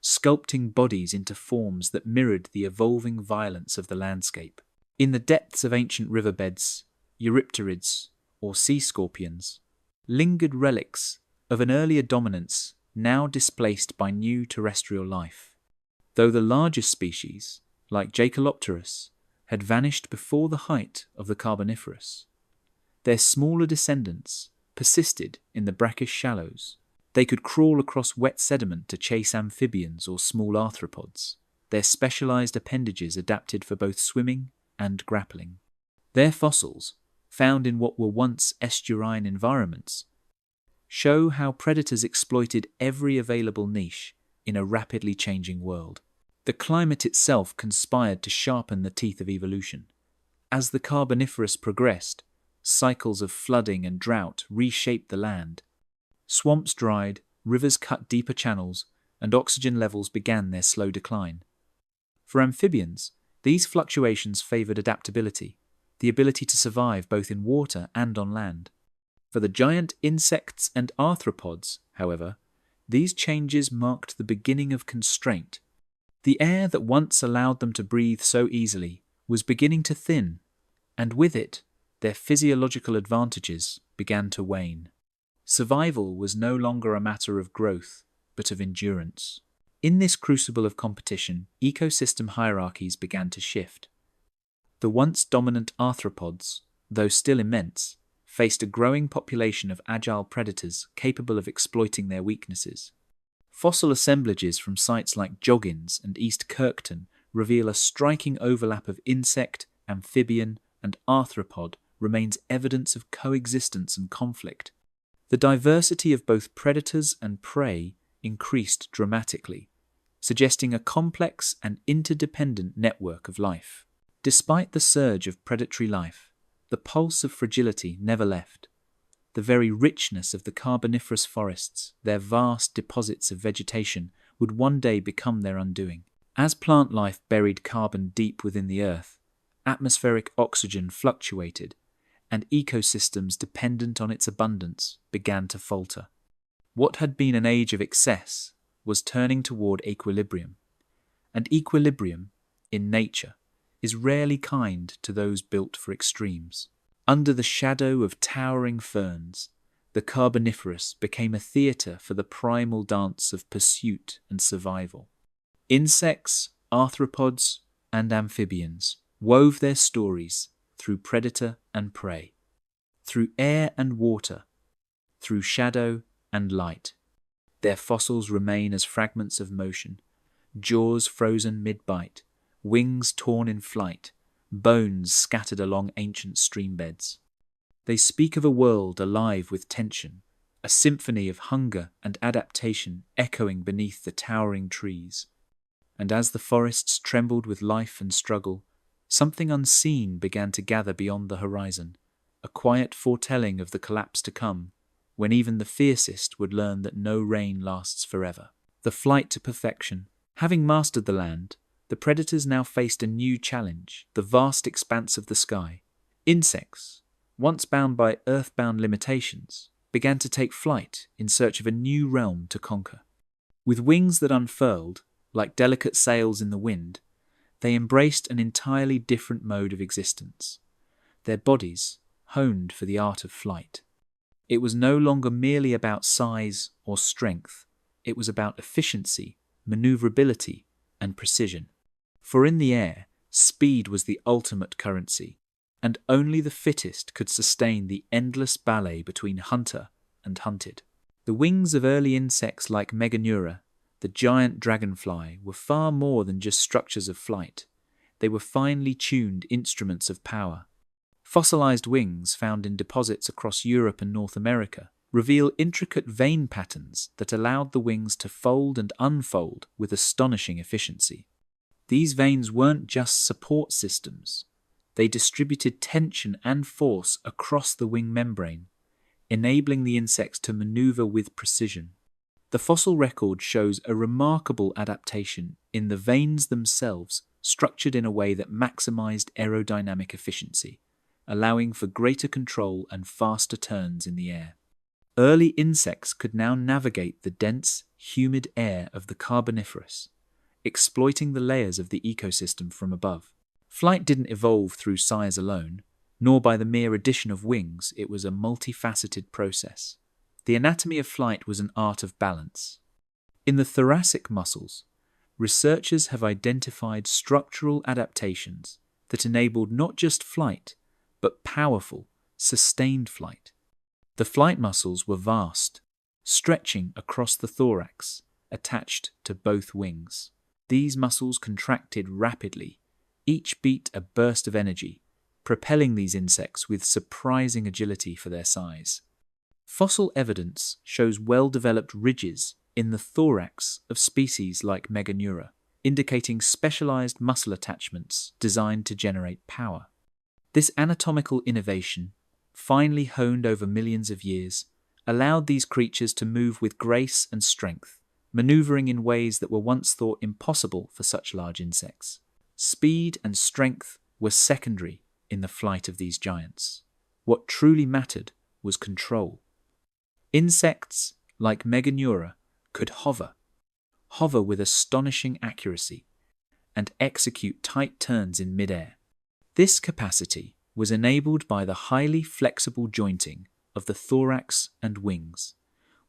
Speaker 1: sculpting bodies into forms that mirrored the evolving violence of the landscape. In the depths of ancient riverbeds, eurypterids, or sea scorpions, lingered relics of an earlier dominance now displaced by new terrestrial life. Though the largest species, like Jacolopterus, had vanished before the height of the Carboniferous, their smaller descendants persisted in the brackish shallows. They could crawl across wet sediment to chase amphibians or small arthropods, their specialized appendages adapted for both swimming and grappling. Their fossils, found in what were once estuarine environments, show how predators exploited every available niche in a rapidly changing world. The climate itself conspired to sharpen the teeth of evolution. As the Carboniferous progressed, cycles of flooding and drought reshaped the land. Swamps dried, rivers cut deeper channels, and oxygen levels began their slow decline. For amphibians, these fluctuations favored adaptability, the ability to survive both in water and on land. For the giant insects and arthropods, however, these changes marked the beginning of constraint. The air that once allowed them to breathe so easily was beginning to thin, and with it, their physiological advantages began to wane. Survival was no longer a matter of growth, but of endurance. In this crucible of competition, ecosystem hierarchies began to shift. The once dominant arthropods, though still immense, faced a growing population of agile predators capable of exploiting their weaknesses. Fossil assemblages from sites like Joggins and East Kirkton reveal a striking overlap of insect, amphibian, and arthropod remains evidence of coexistence and conflict. The diversity of both predators and prey increased dramatically, suggesting a complex and interdependent network of life. Despite the surge of predatory life, the pulse of fragility never left. The very richness of the Carboniferous forests, their vast deposits of vegetation, would one day become their undoing. As plant life buried carbon deep within the earth, atmospheric oxygen fluctuated, and ecosystems dependent on its abundance began to falter. What had been an age of excess was turning toward equilibrium, and equilibrium, in nature, is rarely kind to those built for extremes. Under the shadow of towering ferns, the Carboniferous became a theatre for the primal dance of pursuit and survival. Insects, arthropods, and amphibians wove their stories through predator and prey, through air and water, through shadow and light. Their fossils remain as fragments of motion, jaws frozen mid-bite, wings torn in flight, bones scattered along ancient streambeds. They speak of a world alive with tension, a symphony of hunger and adaptation echoing beneath the towering trees. And as the forests trembled with life and struggle, something unseen began to gather beyond the horizon, a quiet foretelling of the collapse to come, when even the fiercest would learn that no reign lasts forever. The flight to perfection. Having mastered the land, the predators now faced a new challenge, the vast expanse of the sky. Insects, once bound by earthbound limitations, began to take flight in search of a new realm to conquer. With wings that unfurled, like delicate sails in the wind, they embraced an entirely different mode of existence, their bodies honed for the art of flight. It was no longer merely about size or strength, it was about efficiency, maneuverability, and precision. For in the air, speed was the ultimate currency, and only the fittest could sustain the endless ballet between hunter and hunted. The wings of early insects like Meganeura, the giant dragonfly, were far more than just structures of flight. They were finely tuned instruments of power. Fossilized wings found in deposits across Europe and North America reveal intricate vein patterns that allowed the wings to fold and unfold with astonishing efficiency. These veins weren't just support systems. They distributed tension and force across the wing membrane, enabling the insects to maneuver with precision. The fossil record shows a remarkable adaptation in the veins themselves, structured in a way that maximized aerodynamic efficiency, allowing for greater control and faster turns in the air. Early insects could now navigate the dense, humid air of the Carboniferous, exploiting the layers of the ecosystem from above. Flight didn't evolve through size alone, nor by the mere addition of wings. It was a multifaceted process. The anatomy of flight was an art of balance. In the thoracic muscles, researchers have identified structural adaptations that enabled not just flight, but powerful, sustained flight. The flight muscles were vast, stretching across the thorax, attached to both wings. These muscles contracted rapidly, each beat a burst of energy, propelling these insects with surprising agility for their size. Fossil evidence shows well-developed ridges in the thorax of species like Meganeura, indicating specialized muscle attachments designed to generate power. This anatomical innovation, finely honed over millions of years, allowed these creatures to move with grace and strength, maneuvering in ways that were once thought impossible for such large insects. Speed and strength were secondary in the flight of these giants. What truly mattered was control. Insects, like Meganeura, could hover with astonishing accuracy, and execute tight turns in midair. This capacity was enabled by the highly flexible jointing of the thorax and wings,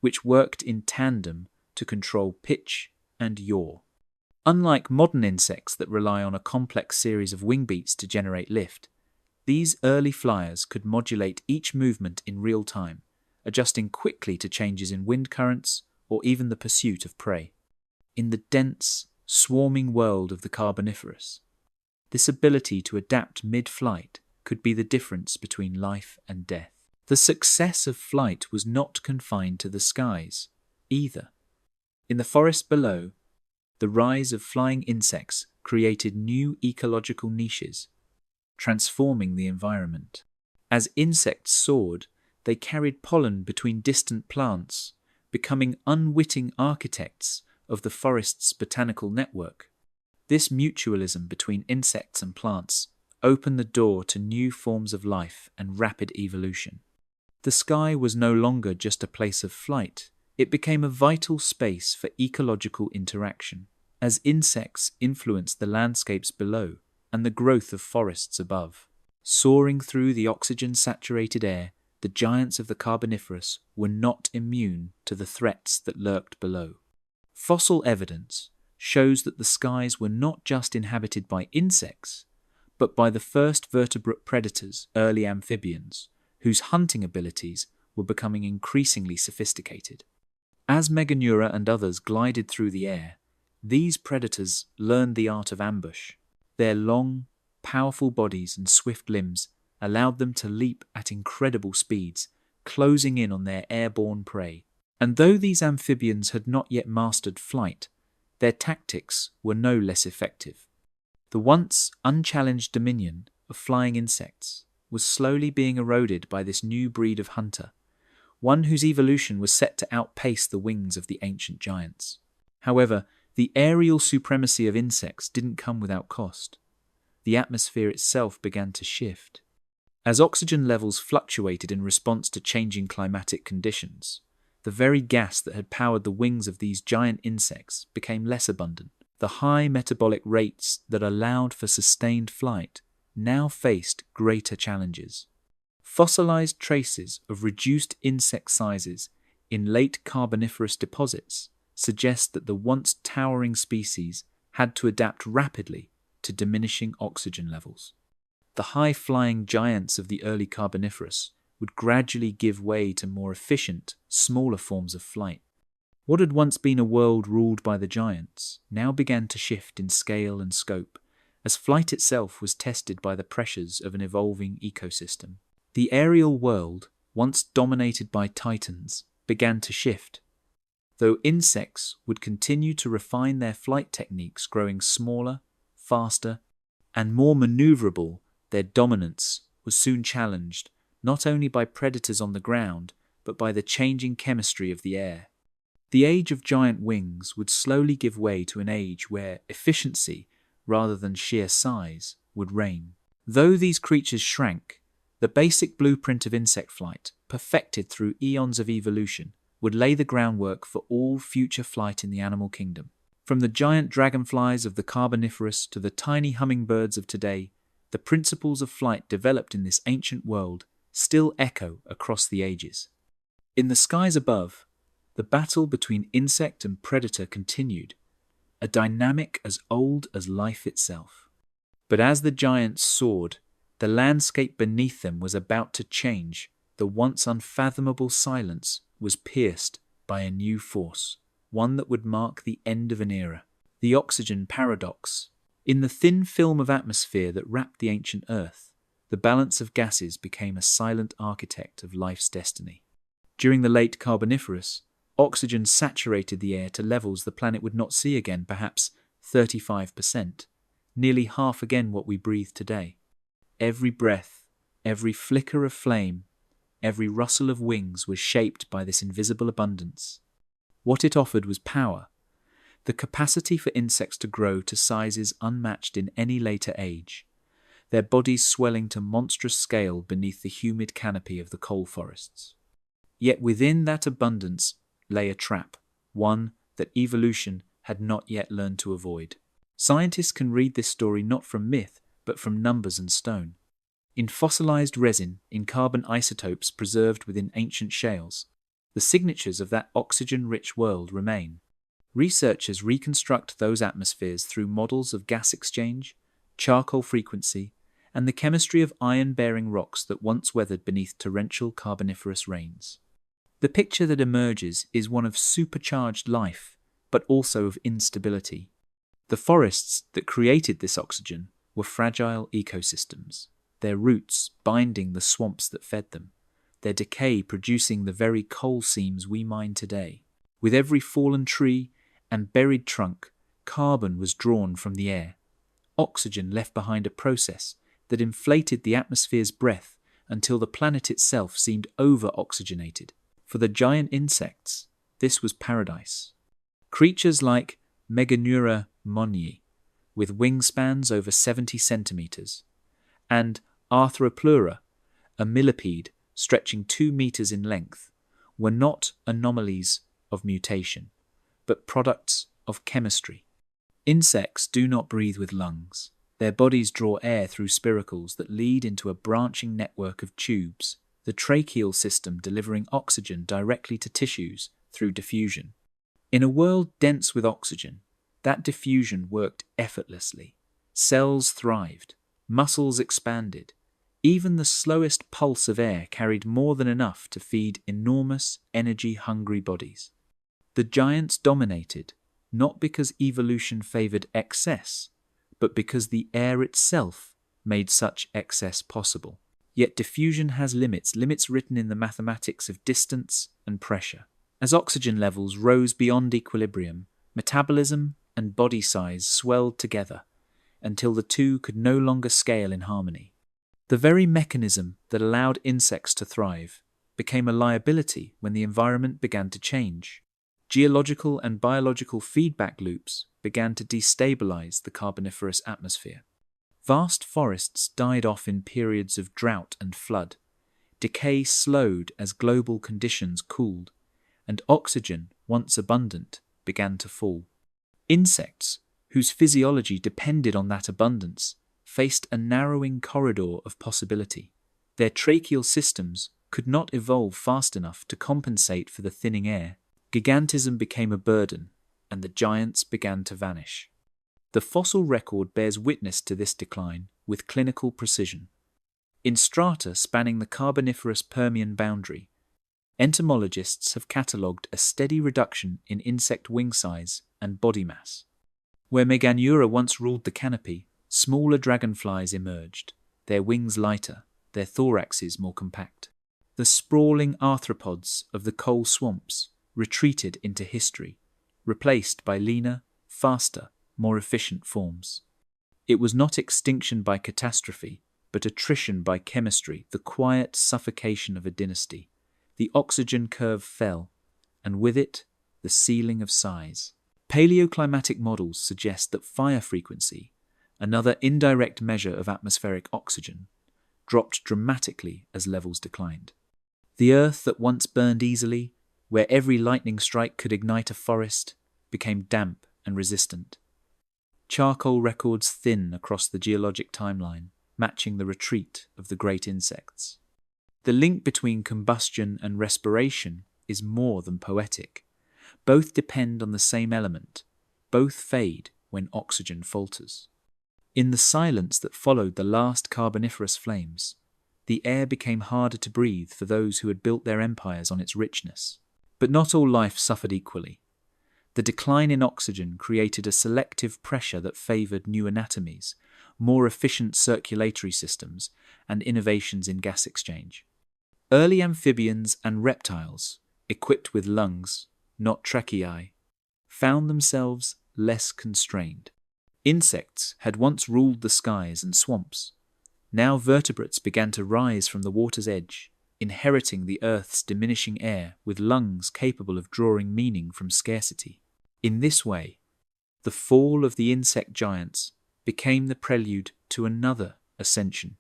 Speaker 1: which worked in tandem to control pitch and yaw. Unlike modern insects that rely on a complex series of wing beats to generate lift, These early flyers could modulate each movement in real time, adjusting quickly to changes in wind currents or even the pursuit of prey. In the dense, swarming world of the Carboniferous, this ability to adapt mid-flight could be the difference between life and death. The success of flight was not confined to the skies, either. In the forest below, the rise of flying insects created new ecological niches, transforming the environment. As insects soared, they carried pollen between distant plants, becoming unwitting architects of the forest's botanical network. This mutualism between insects and plants opened the door to new forms of life and rapid evolution. The sky was no longer just a place of flight, it became a vital space for ecological interaction, as insects influenced the landscapes below and the growth of forests above. Soaring through the oxygen-saturated air, the giants of the Carboniferous were not immune to the threats that lurked below. Fossil evidence shows that the skies were not just inhabited by insects, but by the first vertebrate predators, early amphibians, whose hunting abilities were becoming increasingly sophisticated. As Meganeura and others glided through the air, these predators learned the art of ambush. Their long, powerful bodies and swift limbs allowed them to leap at incredible speeds, closing in on their airborne prey. And though these amphibians had not yet mastered flight, their tactics were no less effective. The once unchallenged dominion of flying insects was slowly being eroded by this new breed of hunter, one whose evolution was set to outpace the wings of the ancient giants. However, the aerial supremacy of insects didn't come without cost. The atmosphere itself began to shift. As oxygen levels fluctuated in response to changing climatic conditions, the very gas that had powered the wings of these giant insects became less abundant. The high metabolic rates that allowed for sustained flight now faced greater challenges. Fossilized traces of reduced insect sizes in late Carboniferous deposits suggest that the once towering species had to adapt rapidly to diminishing oxygen levels. The high-flying giants of the early Carboniferous would gradually give way to more efficient, smaller forms of flight. What had once been a world ruled by the giants now began to shift in scale and scope, as flight itself was tested by the pressures of an evolving ecosystem. The aerial world, once dominated by titans, began to shift. Though insects would continue to refine their flight techniques, growing smaller, faster, and more maneuverable, their dominance was soon challenged not only by predators on the ground, but by the changing chemistry of the air. The age of giant wings would slowly give way to an age where efficiency, rather than sheer size, would reign. Though these creatures shrank, the basic blueprint of insect flight, perfected through eons of evolution, would lay the groundwork for all future flight in the animal kingdom. From the giant dragonflies of the Carboniferous to the tiny hummingbirds of today, the principles of flight developed in this ancient world still echo across the ages. In the skies above, the battle between insect and predator continued, a dynamic as old as life itself. But as the giants soared, the landscape beneath them was about to change. The once unfathomable silence was pierced by a new force, one that would mark the end of an era, the oxygen paradox. In the thin film of atmosphere that wrapped the ancient Earth, the balance of gases became a silent architect of life's destiny. During the late Carboniferous, oxygen saturated the air to levels the planet would not see again, perhaps 35%, nearly half again what we breathe today. Every breath, every flicker of flame, every rustle of wings was shaped by this invisible abundance. What it offered was power, the capacity for insects to grow to sizes unmatched in any later age, their bodies swelling to monstrous scale beneath the humid canopy of the coal forests. Yet within that abundance lay a trap, one that evolution had not yet learned to avoid. Scientists can read this story not from myth, but from numbers and stone. In fossilized resin, in carbon isotopes preserved within ancient shales, the signatures of that oxygen-rich world remain. Researchers reconstruct those atmospheres through models of gas exchange, charcoal frequency, and the chemistry of iron-bearing rocks that once weathered beneath torrential carboniferous rains. The picture that emerges is one of supercharged life, but also of instability. The forests that created this oxygen were fragile ecosystems, their roots binding the swamps that fed them, their decay producing the very coal seams we mine today. With every fallen tree and buried trunk, carbon was drawn from the air. Oxygen left behind a process that inflated the atmosphere's breath until the planet itself seemed over-oxygenated. For the giant insects, this was paradise. Creatures like Meganeura monyi, with wingspans over 70 centimeters, and Arthropleura, a millipede stretching 2 meters in length, were not anomalies of mutation, but products of chemistry. Insects do not breathe with lungs. Their bodies draw air through spiracles that lead into a branching network of tubes, the tracheal system delivering oxygen directly to tissues through diffusion. In a world dense with oxygen, that diffusion worked effortlessly. Cells thrived, muscles expanded. Even the slowest pulse of air carried more than enough to feed enormous, energy-hungry bodies. The giants dominated, not because evolution favored excess, but because the air itself made such excess possible. Yet diffusion has limits written in the mathematics of distance and pressure. As oxygen levels rose beyond equilibrium, metabolism and body size swelled together until the two could no longer scale in harmony. The very mechanism that allowed insects to thrive became a liability when the environment began to change. Geological and biological feedback loops began to destabilize the carboniferous atmosphere. Vast forests died off in periods of drought and flood. Decay slowed as global conditions cooled, and oxygen, once abundant, began to fall. Insects, whose physiology depended on that abundance, faced a narrowing corridor of possibility. Their tracheal systems could not evolve fast enough to compensate for the thinning air. Gigantism became a burden, and the giants began to vanish. The fossil record bears witness to this decline with clinical precision. In strata spanning the Carboniferous Permian boundary, entomologists have catalogued a steady reduction in insect wing size and body mass. Where Meganeura once ruled the canopy, smaller dragonflies emerged, their wings lighter, their thoraxes more compact. The sprawling arthropods of the coal swamps retreated into history, replaced by leaner, faster, more efficient forms. It was not extinction by catastrophe, but attrition by chemistry, the quiet suffocation of a dynasty. The oxygen curve fell, and with it, the ceiling of size. Paleoclimatic models suggest that fire frequency, another indirect measure of atmospheric oxygen, dropped dramatically as levels declined. The earth that once burned easily, where every lightning strike could ignite a forest, became damp and resistant. Charcoal records thin across the geologic timeline, matching the retreat of the great insects. The link between combustion and respiration is more than poetic. Both depend on the same element. Both fade when oxygen falters. In the silence that followed the last carboniferous flames, the air became harder to breathe for those who had built their empires on its richness. But not all life suffered equally. The decline in oxygen created a selective pressure that favoured new anatomies, more efficient circulatory systems, and innovations in gas exchange. Early amphibians and reptiles, equipped with lungs, not tracheae, found themselves less constrained. Insects had once ruled the skies and swamps. Now vertebrates began to rise from the water's edge, inheriting the Earth's diminishing air with lungs capable of drawing meaning from scarcity. In this way, the fall of the insect giants became the prelude to another ascension,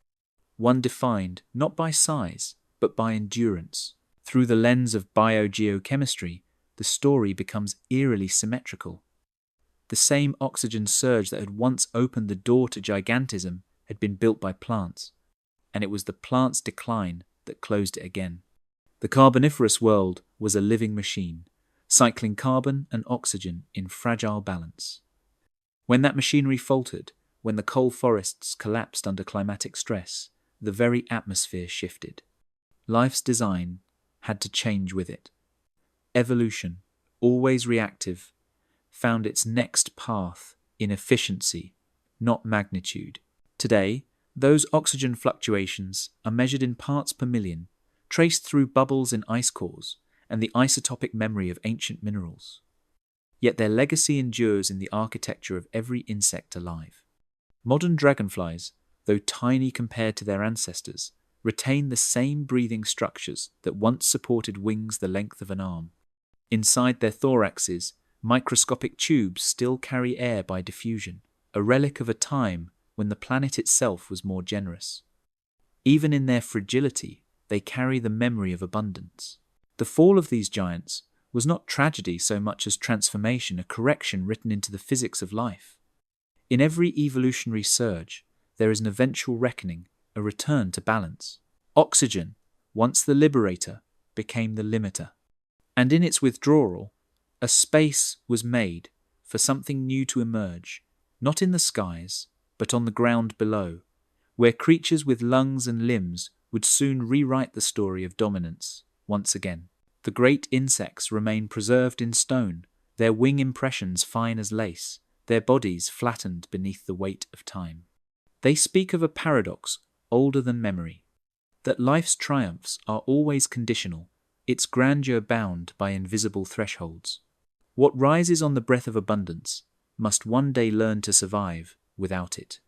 Speaker 1: one defined not by size, but by endurance. Through the lens of biogeochemistry, the story becomes eerily symmetrical. The same oxygen surge that had once opened the door to gigantism had been built by plants, and it was the plants' decline that closed it again. The Carboniferous world was a living machine, cycling carbon and oxygen in fragile balance. When that machinery faltered, when the coal forests collapsed under climatic stress, the very atmosphere shifted. Life's design had to change with it. Evolution, always reactive, found its next path in efficiency, not magnitude. Today, those oxygen fluctuations are measured in parts per million, traced through bubbles in ice cores and the isotopic memory of ancient minerals. Yet their legacy endures in the architecture of every insect alive. Modern dragonflies, though tiny compared to their ancestors, retain the same breathing structures that once supported wings the length of an arm. Inside their thoraxes, microscopic tubes still carry air by diffusion, a relic of a time when the planet itself was more generous. Even in their fragility, they carry the memory of abundance. The fall of these giants was not tragedy so much as transformation, a correction written into the physics of life. In every evolutionary surge, there is an eventual reckoning, a return to balance. Oxygen, once the liberator, became the limiter. And in its withdrawal, a space was made for something new to emerge, not in the skies, but on the ground below, where creatures with lungs and limbs would soon rewrite the story of dominance once again. The great insects remain preserved in stone, their wing impressions fine as lace, their bodies flattened beneath the weight of time. They speak of a paradox older than memory, that life's triumphs are always conditional, its grandeur bound by invisible thresholds. What rises on the breath of abundance must one day learn to survive without it.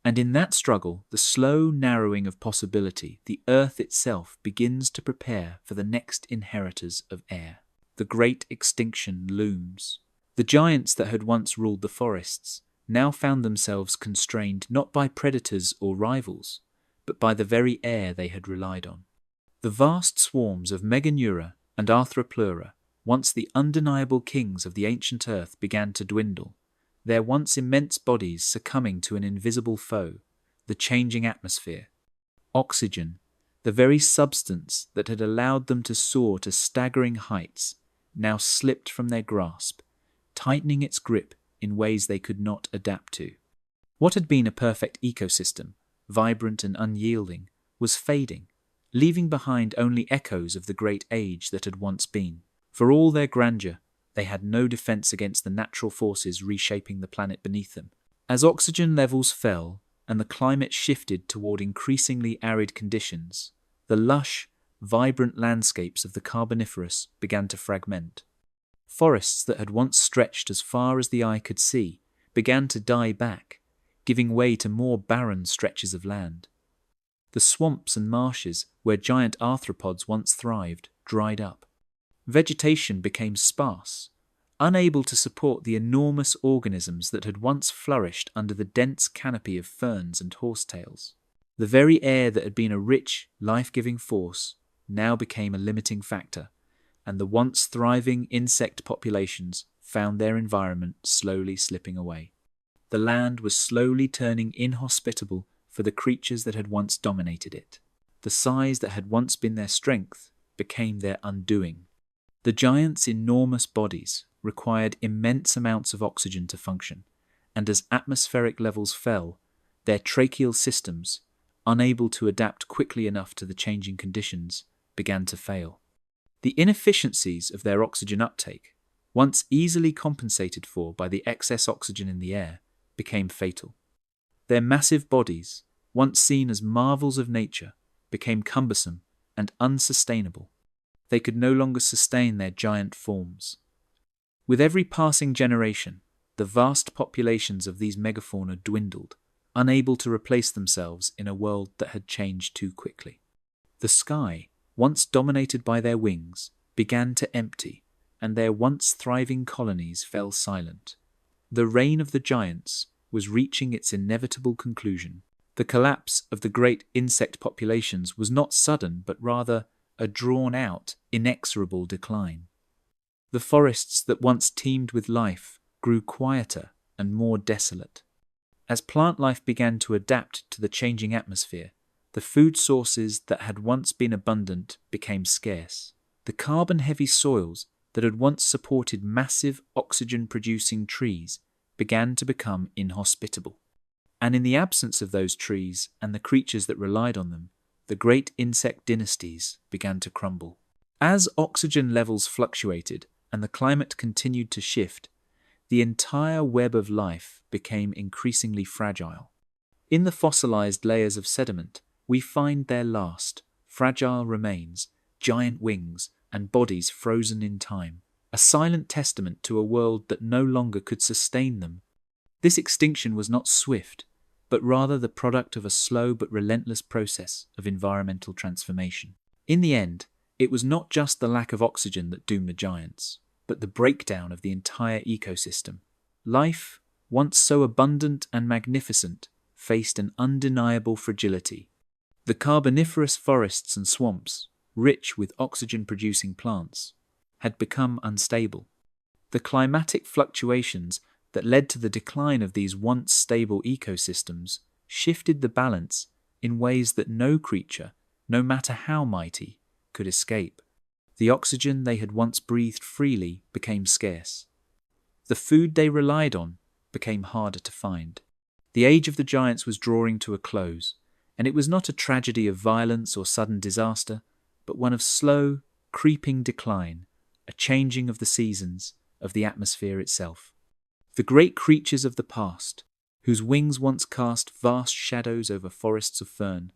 Speaker 1: And in that struggle, the slow narrowing of possibility, the earth itself begins to prepare for the next inheritors of air. The great extinction looms. The giants that had once ruled the forests now found themselves constrained not by predators or rivals, but by the very air they had relied on. The vast swarms of Meganeura and Arthropleura, once the undeniable kings of the ancient earth, began to dwindle, their once immense bodies succumbing to an invisible foe, the changing atmosphere. Oxygen, the very substance that had allowed them to soar to staggering heights, now slipped from their grasp, tightening its grip in ways they could not adapt to. What had been a perfect ecosystem, vibrant and unyielding, was fading, leaving behind only echoes of the great age that had once been. For all their grandeur, they had no defense against the natural forces reshaping the planet beneath them. As oxygen levels fell and the climate shifted toward increasingly arid conditions, the lush, vibrant landscapes of the Carboniferous began to fragment. Forests that had once stretched as far as the eye could see began to die back, giving way to more barren stretches of land. The swamps and marshes where giant arthropods once thrived dried up. Vegetation became sparse, unable to support the enormous organisms that had once flourished under the dense canopy of ferns and horsetails. The very air that had been a rich, life-giving force now became a limiting factor, and the once thriving insect populations found their environment slowly slipping away. The land was slowly turning inhospitable for the creatures that had once dominated it. The size that had once been their strength became their undoing. The giants' enormous bodies required immense amounts of oxygen to function, and as atmospheric levels fell, their tracheal systems, unable to adapt quickly enough to the changing conditions, began to fail. The inefficiencies of their oxygen uptake, once easily compensated for by the excess oxygen in the air, became fatal. Their massive bodies, once seen as marvels of nature, became cumbersome and unsustainable. They could no longer sustain their giant forms. With every passing generation, the vast populations of these megafauna dwindled, unable to replace themselves in a world that had changed too quickly. The sky, once dominated by their wings, began to empty, and their once thriving colonies fell silent. The reign of the giants was reaching its inevitable conclusion. The collapse of the great insect populations was not sudden, but rather a drawn-out, inexorable decline. The forests that once teemed with life grew quieter and more desolate. As plant life began to adapt to the changing atmosphere, the food sources that had once been abundant became scarce. The carbon-heavy soils that had once supported massive oxygen-producing trees began to become inhospitable. And in the absence of those trees and the creatures that relied on them, the great insect dynasties began to crumble. As oxygen levels fluctuated and the climate continued to shift, the entire web of life became increasingly fragile. In the fossilized layers of sediment, we find their last, fragile remains, giant wings, and bodies frozen in time, a silent testament to a world that no longer could sustain them. This extinction was not swift, but rather the product of a slow but relentless process of environmental transformation. In the end, it was not just the lack of oxygen that doomed the giants, but the breakdown of the entire ecosystem. Life, once so abundant and magnificent, faced an undeniable fragility. The carboniferous forests and swamps, rich with oxygen-producing plants, had become unstable. The climatic fluctuations that led to the decline of these once stable ecosystems shifted the balance in ways that no creature, no matter how mighty, could escape. The oxygen they had once breathed freely became scarce. The food they relied on became harder to find. The age of the giants was drawing to a close, and it was not a tragedy of violence or sudden disaster, but one of slow, creeping decline, a changing of the seasons, of the atmosphere itself. The great creatures of the past, whose wings once cast vast shadows over forests of fern,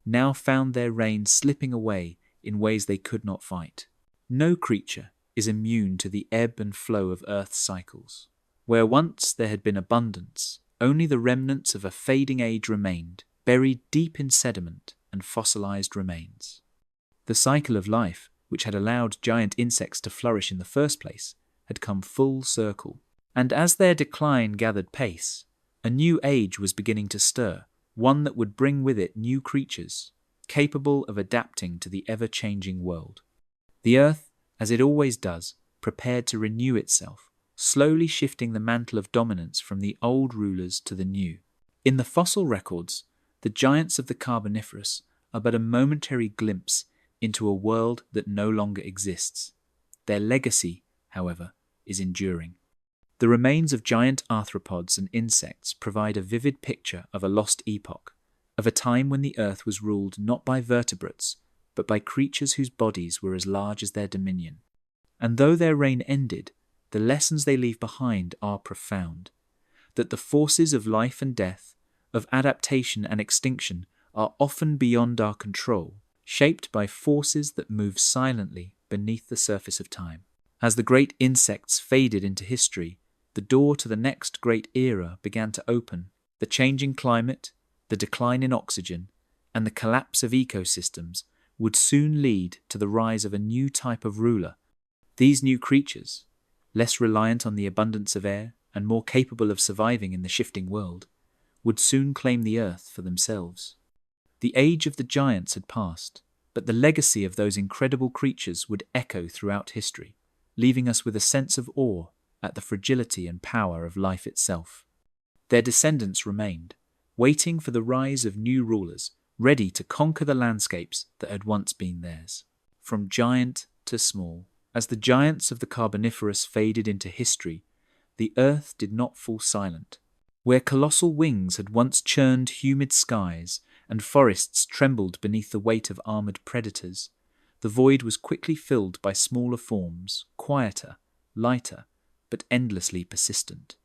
Speaker 1: now found their reign slipping away in ways they could not fight. No creature is immune to the ebb and flow of Earth's cycles. Where once there had been abundance, only the remnants of a fading age remained, buried deep in sediment and fossilized remains. The cycle of life, which had allowed giant insects to flourish in the first place, had come full circle. And as their decline gathered pace, a new age was beginning to stir, one that would bring with it new creatures, capable of adapting to the ever-changing world. The Earth, as it always does, prepared to renew itself, slowly shifting the mantle of dominance from the old rulers to the new. In the fossil records, the giants of the Carboniferous are but a momentary glimpse into a world that no longer exists. Their legacy, however, is enduring. The remains of giant arthropods and insects provide a vivid picture of a lost epoch, of a time when the Earth was ruled not by vertebrates, but by creatures whose bodies were as large as their dominion. And though their reign ended, the lessons they leave behind are profound. That the forces of life and death, of adaptation and extinction, are often beyond our control, shaped by forces that move silently beneath the surface of time. As the great insects faded into history, the door to the next great era began to open. The changing climate, the decline in oxygen, and the collapse of ecosystems would soon lead to the rise of a new type of ruler. These new creatures, less reliant on the abundance of air and more capable of surviving in the shifting world, would soon claim the Earth for themselves. The age of the giants had passed, but the legacy of those incredible creatures would echo throughout history, leaving us with a sense of awe at the fragility and power of life itself. Their descendants remained, waiting for the rise of new rulers, ready to conquer the landscapes that had once been theirs. From giant to small, as the giants of the Carboniferous faded into history, the Earth did not fall silent. Where colossal wings had once churned humid skies and forests trembled beneath the weight of armored predators, the void was quickly filled by smaller forms, quieter, lighter, but endlessly persistent.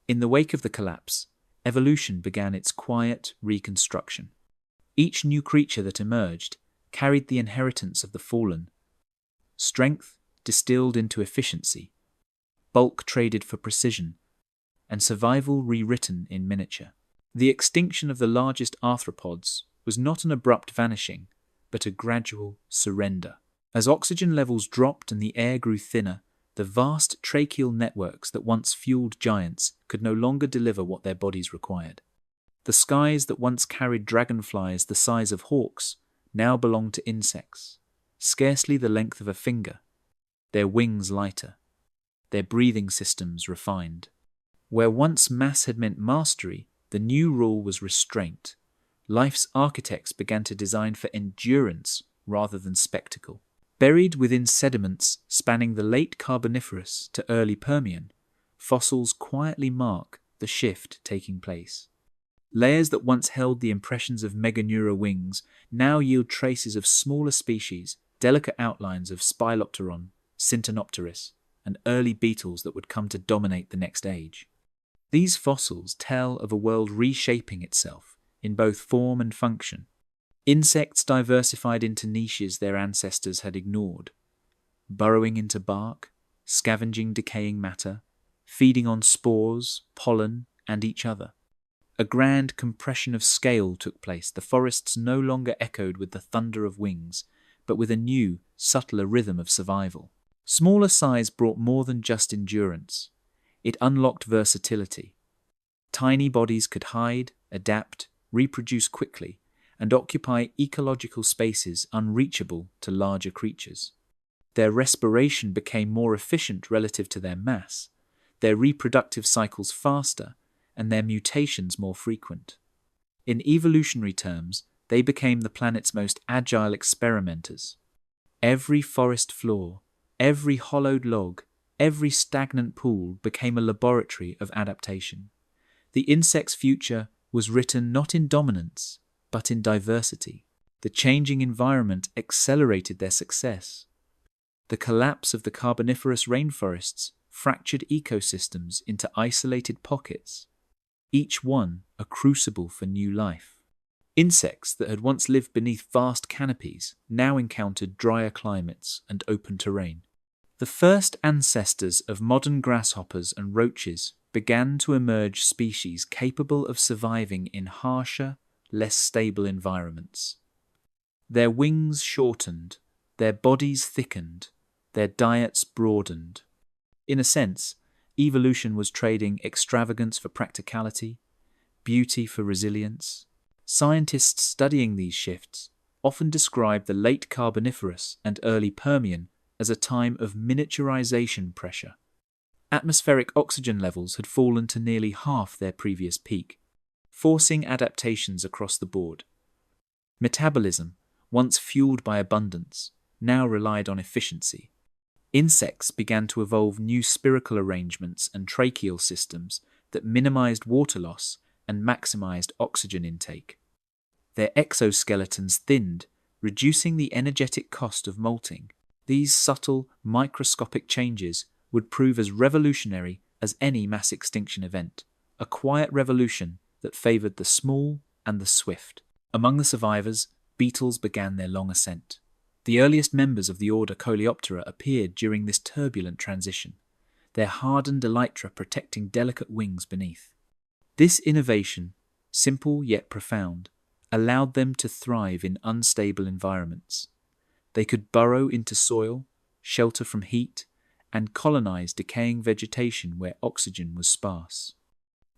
Speaker 1: In the wake of the collapse, evolution began its quiet reconstruction. Each new creature that emerged carried the inheritance of the fallen, strength distilled into efficiency, bulk traded for precision, and survival rewritten in miniature. The extinction of the largest arthropods was not an abrupt vanishing, but a gradual surrender. As oxygen levels dropped and the air grew thinner, the vast tracheal networks that once fueled giants could no longer deliver what their bodies required. The skies that once carried dragonflies the size of hawks now belonged to insects, scarcely the length of a finger, their wings lighter, their breathing systems refined. Where once mass had meant mastery, the new rule was restraint. Life's architects began to design for endurance rather than spectacle. Buried within sediments spanning the late Carboniferous to early Permian, fossils quietly mark the shift taking place. Layers that once held the impressions of meganeural wings now yield traces of smaller species, delicate outlines of Spilopteron, Syntenopterus, and early beetles that would come to dominate the next age. These fossils tell of a world reshaping itself in both form and function. Insects diversified into niches their ancestors had ignored, burrowing into bark, scavenging decaying matter, feeding on spores, pollen, and each other. A grand compression of scale took place. The forests no longer echoed with the thunder of wings, but with a new, subtler rhythm of survival. Smaller size brought more than just endurance. It unlocked versatility. Tiny bodies could hide, adapt, reproduce quickly, and occupy ecological spaces unreachable to larger creatures. Their respiration became more efficient relative to their mass, their reproductive cycles faster, and their mutations more frequent. In evolutionary terms, they became the planet's most agile experimenters. Every forest floor, every hollowed log, every stagnant pool became a laboratory of adaptation. The insect's future was written not in dominance, but in diversity. The changing environment accelerated their success. The collapse of the Carboniferous rainforests fractured ecosystems into isolated pockets, each one a crucible for new life. Insects that had once lived beneath vast canopies now encountered drier climates and open terrain. The first ancestors of modern grasshoppers and roaches began to emerge species capable of surviving in harsher, less stable environments. Their wings shortened, their bodies thickened, their diets broadened. In a sense, evolution was trading extravagance for practicality, beauty for resilience. Scientists studying these shifts often describe the late Carboniferous and early Permian as a time of miniaturization pressure. Atmospheric oxygen levels had fallen to nearly half their previous peak, forcing adaptations across the board. Metabolism, once fueled by abundance, now relied on efficiency. Insects began to evolve new spiracle arrangements and tracheal systems that minimized water loss and maximized oxygen intake. Their exoskeletons thinned, reducing the energetic cost of molting. These subtle, microscopic changes would prove as revolutionary as any mass extinction event, a quiet revolution that favored the small and the swift. Among the survivors, beetles began their long ascent. The earliest members of the order Coleoptera appeared during this turbulent transition, their hardened elytra protecting delicate wings beneath. This innovation, simple yet profound, allowed them to thrive in unstable environments. They could burrow into soil, shelter from heat, and colonize decaying vegetation where oxygen was sparse.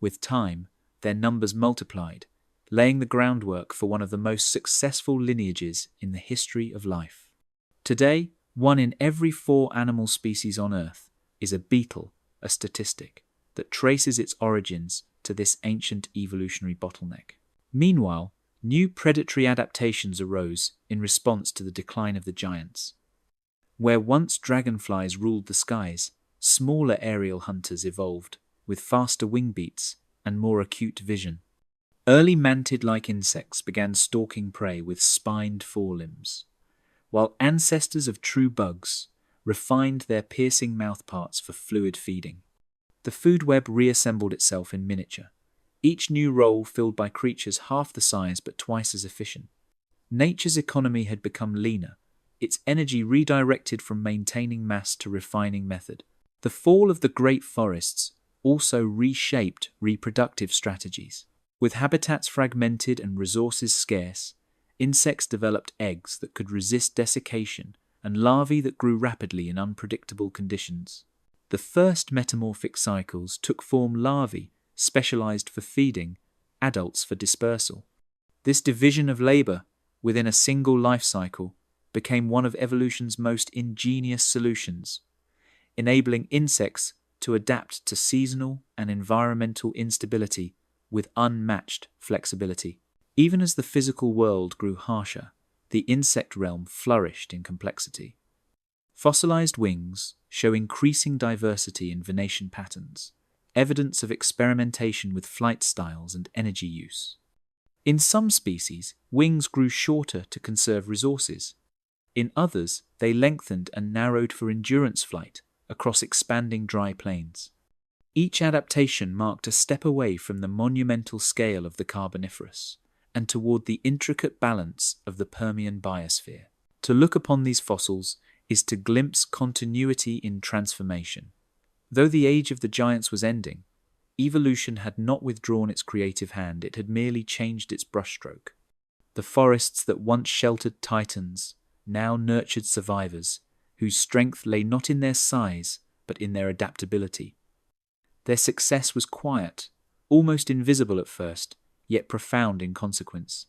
Speaker 1: With time, their numbers multiplied, laying the groundwork for one of the most successful lineages in the history of life. Today, 1 in every 4 animal species on Earth is a beetle, a statistic that traces its origins to this ancient evolutionary bottleneck. Meanwhile, new predatory adaptations arose in response to the decline of the giants. Where once dragonflies ruled the skies, smaller aerial hunters evolved, with faster wing beats and more acute vision. Early mantid-like insects began stalking prey with spined forelimbs, while ancestors of true bugs refined their piercing mouthparts for fluid feeding. The food web reassembled itself in miniature, each new role filled by creatures half the size but twice as efficient. Nature's economy had become leaner, its energy redirected from maintaining mass to refining method. The fall of the great forests also reshaped reproductive strategies. With habitats fragmented and resources scarce, insects developed eggs that could resist desiccation and larvae that grew rapidly in unpredictable conditions. The first metamorphic cycles took form larvae specialized for feeding, adults for dispersal. This division of labor within a single life cycle became one of evolution's most ingenious solutions, enabling insects to adapt to seasonal and environmental instability with unmatched flexibility. Even as the physical world grew harsher, the insect realm flourished in complexity. Fossilized wings show increasing diversity in venation patterns, evidence of experimentation with flight styles and energy use. In some species, wings grew shorter to conserve resources. In others, they lengthened and narrowed for endurance flight across expanding dry plains. Each adaptation marked a step away from the monumental scale of the Carboniferous and toward the intricate balance of the Permian biosphere. To look upon these fossils is to glimpse continuity in transformation. Though the age of the giants was ending, evolution had not withdrawn its creative hand, it had merely changed its brushstroke. The forests that once sheltered titans now nurtured survivors whose strength lay not in their size but in their adaptability. Their success was quiet, almost invisible at first, yet profound in consequence.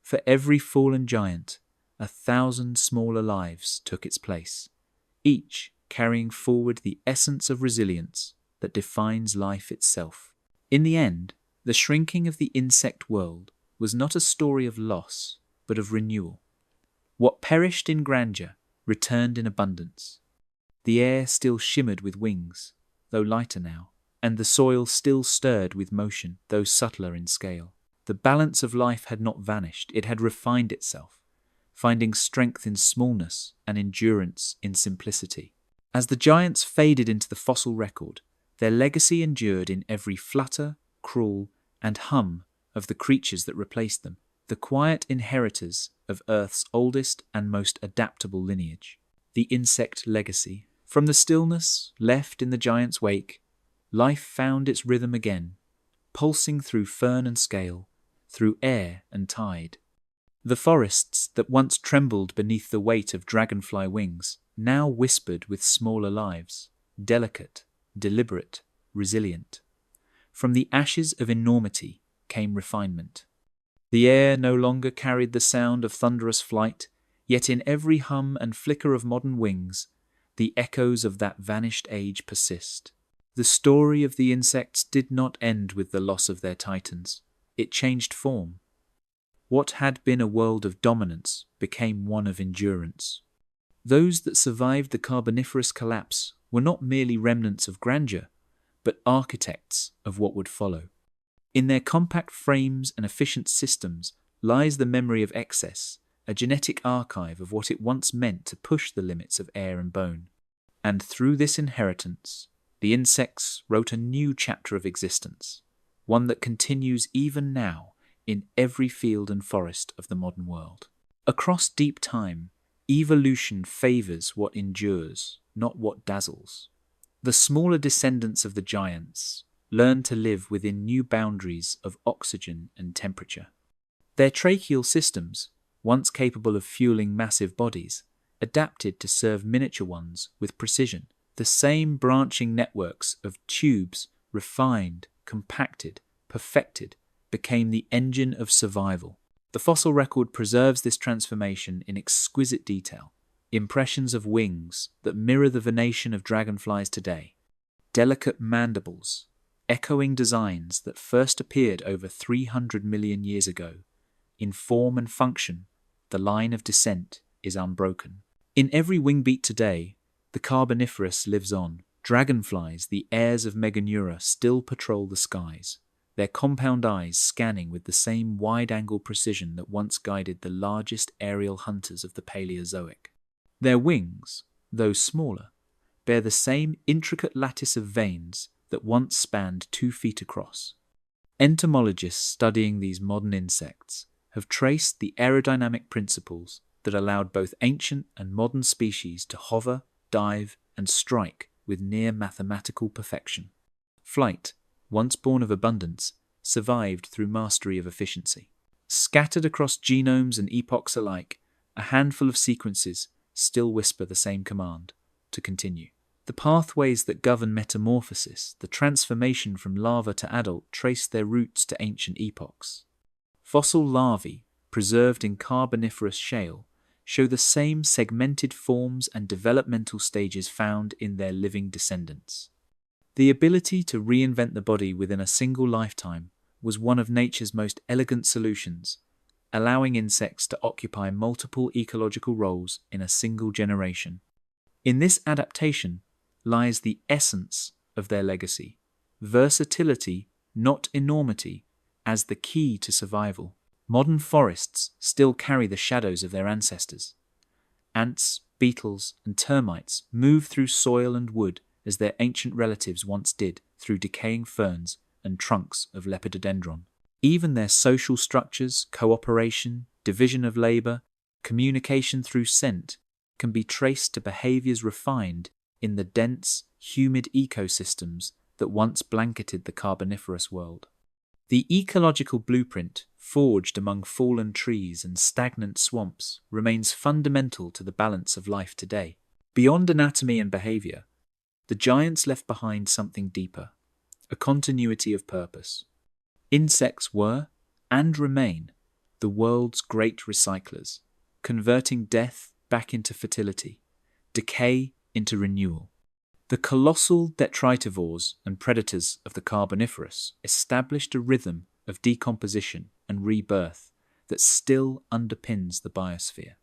Speaker 1: For every fallen giant, 1,000 smaller lives took its place, each carrying forward the essence of resilience that defines life itself. In the end, the shrinking of the insect world was not a story of loss, but of renewal. What perished in grandeur returned in abundance. The air still shimmered with wings, though lighter now, and the soil still stirred with motion, though subtler in scale. The balance of life had not vanished, it had refined itself, finding strength in smallness and endurance in simplicity. As the giants faded into the fossil record, their legacy endured in every flutter, crawl, and hum of the creatures that replaced them, the quiet inheritors of Earth's oldest and most adaptable lineage. The insect legacy. From the stillness left in the giant's wake, life found its rhythm again, pulsing through fern and scale, through air and tide. The forests that once trembled beneath the weight of dragonfly wings now whispered with smaller lives, delicate, deliberate, resilient. From the ashes of enormity came refinement. The air no longer carried the sound of thunderous flight, yet in every hum and flicker of modern wings, the echoes of that vanished age persist. The story of the insects did not end with the loss of their titans. It changed form. What had been a world of dominance became one of endurance. Those that survived the Carboniferous collapse were not merely remnants of grandeur, but architects of what would follow. In their compact frames and efficient systems lies the memory of excess, a genetic archive of what it once meant to push the limits of air and bone. And through this inheritance, the insects wrote a new chapter of existence, one that continues even now in every field and forest of the modern world. Across deep time, evolution favors what endures, not what dazzles. The smaller descendants of the giants learn to live within new boundaries of oxygen and temperature. Their tracheal systems, once capable of fueling massive bodies, adapted to serve miniature ones with precision. The same branching networks of tubes, refined, compacted, perfected, became the engine of survival. The fossil record preserves this transformation in exquisite detail. Impressions of wings that mirror the venation of dragonflies today. Delicate mandibles, echoing designs that first appeared over 300 million years ago. In form and function, the line of descent is unbroken. In every wing beat today, the Carboniferous lives on. Dragonflies, the heirs of Meganeura, still patrol the skies, their compound eyes scanning with the same wide-angle precision that once guided the largest aerial hunters of the Paleozoic. Their wings, though smaller, bear the same intricate lattice of veins that once spanned 2 feet across. Entomologists studying these modern insects have traced the aerodynamic principles that allowed both ancient and modern species to hover, dive, and strike with near mathematical perfection. Flight, once born of abundance, survived through mastery of efficiency. Scattered across genomes and epochs alike, a handful of sequences still whisper the same command, to continue. The pathways that govern metamorphosis, the transformation from larva to adult, trace their roots to ancient epochs. Fossil larvae, preserved in Carboniferous shale, show the same segmented forms and developmental stages found in their living descendants. The ability to reinvent the body within a single lifetime was one of nature's most elegant solutions, allowing insects to occupy multiple ecological roles in a single generation. In this adaptation lies the essence of their legacy, versatility, not enormity, as the key to survival. Modern forests still carry the shadows of their ancestors. Ants, beetles, and termites move through soil and wood as their ancient relatives once did through decaying ferns and trunks of lepidodendron. Even their social structures, cooperation, division of labor, communication through scent can be traced to behaviors refined in the dense, humid ecosystems that once blanketed the Carboniferous world. The ecological blueprint forged among fallen trees and stagnant swamps remains fundamental to the balance of life today. Beyond anatomy and behavior, the giants left behind something deeper, a continuity of purpose. Insects were, and remain, the world's great recyclers, converting death back into fertility, decay into renewal. The colossal detritivores and predators of the Carboniferous established a rhythm of decomposition and rebirth that still underpins the biosphere.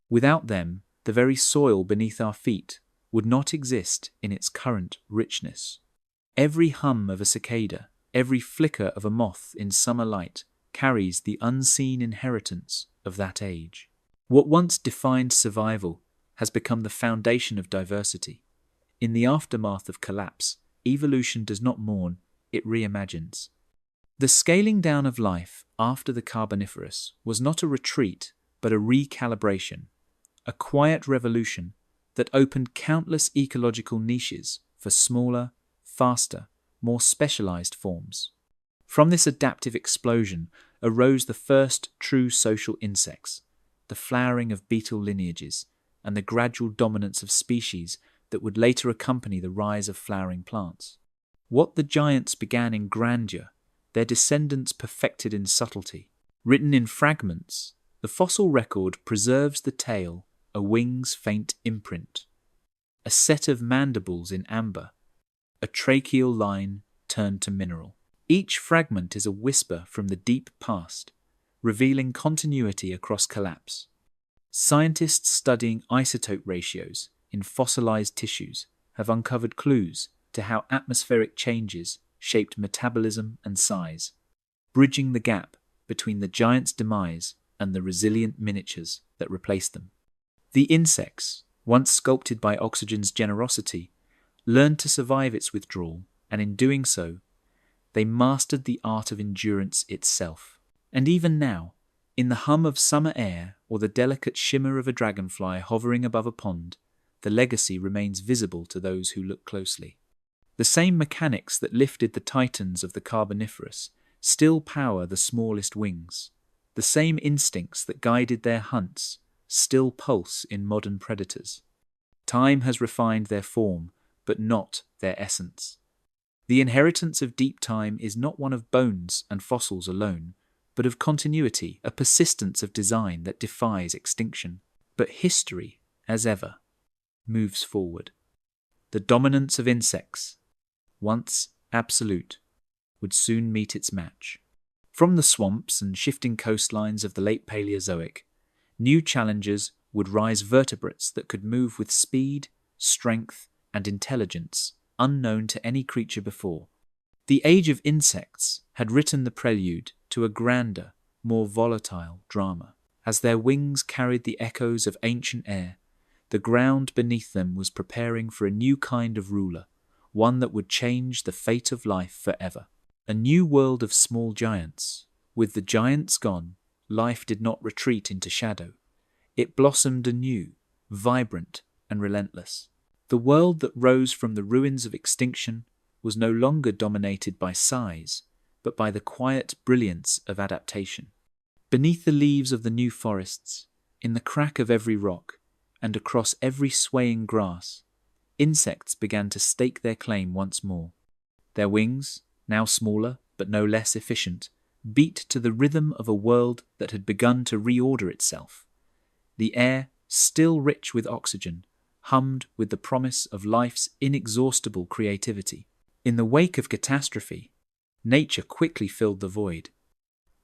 Speaker 1: Without them, the very soil beneath our feet would not exist in its current richness. Every hum of a cicada, every flicker of a moth in summer light carries the unseen inheritance of that age. What once defined survival has become the foundation of diversity. In the aftermath of collapse, evolution does not mourn, it reimagines. The scaling down of life after the Carboniferous was not a retreat, but a recalibration, a quiet revolution that opened countless ecological niches for smaller, faster, more specialized forms. From this adaptive explosion arose the first true social insects, the flowering of beetle lineages, and the gradual dominance of species that would later accompany the rise of flowering plants. What the giants began in grandeur, their descendants perfected in subtlety. Written in fragments, the fossil record preserves the tale, a wing's faint imprint, a set of mandibles in amber, a tracheal line turned to mineral. Each fragment is a whisper from the deep past, revealing continuity across collapse. Scientists studying isotope ratios in fossilized tissues have uncovered clues to how atmospheric changes shaped metabolism and size, bridging the gap between the giant's demise and the resilient miniatures that replaced them. The insects, once sculpted by oxygen's generosity, learned to survive its withdrawal, and in doing so, they mastered the art of endurance itself. And even now, in the hum of summer air or the delicate shimmer of a dragonfly hovering above a pond, the legacy remains visible to those who look closely. The same mechanics that lifted the titans of the Carboniferous still power the smallest wings. The same instincts that guided their hunts still pulse in modern predators. Time has refined their form, but not their essence. The inheritance of deep time is not one of bones and fossils alone, but of continuity, a persistence of design that defies extinction. But history, as ever, moves forward. The dominance of insects, once absolute, would soon meet its match. From the swamps and shifting coastlines of the late Paleozoic, new challengers would rise, vertebrates that could move with speed, strength, and intelligence unknown to any creature before. The age of insects had written the prelude to a grander, more volatile drama. As their wings carried the echoes of ancient air, the ground beneath them was preparing for a new kind of ruler, one that would change the fate of life forever. A new world of small giants. With the giants gone, life did not retreat into shadow. It blossomed anew, vibrant and relentless. The world that rose from the ruins of extinction was no longer dominated by size, but by the quiet brilliance of adaptation. Beneath the leaves of the new forests, in the crack of every rock, and across every swaying grass, insects began to stake their claim once more. Their wings, now smaller but no less efficient, beat to the rhythm of a world that had begun to reorder itself. The air, still rich with oxygen, hummed with the promise of life's inexhaustible creativity. In the wake of catastrophe, nature quickly filled the void.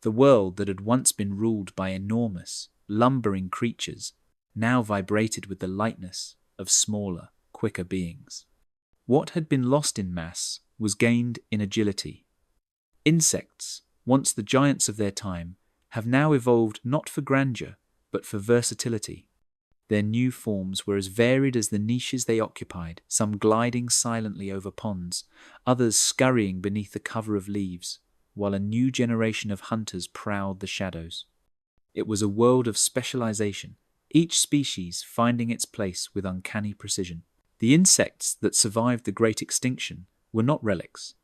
Speaker 1: The world that had once been ruled by enormous, lumbering creatures now vibrated with the lightness of smaller, quicker beings. What had been lost in mass was gained in agility. Insects, once the giants of their time, have now evolved not for grandeur, but for versatility. Their new forms were as varied as the niches they occupied, some gliding silently over ponds, others scurrying beneath the cover of leaves, while a new generation of hunters prowled the shadows. It was a world of specialization, each species finding its place with uncanny precision. The insects that survived the Great Extinction were not relics.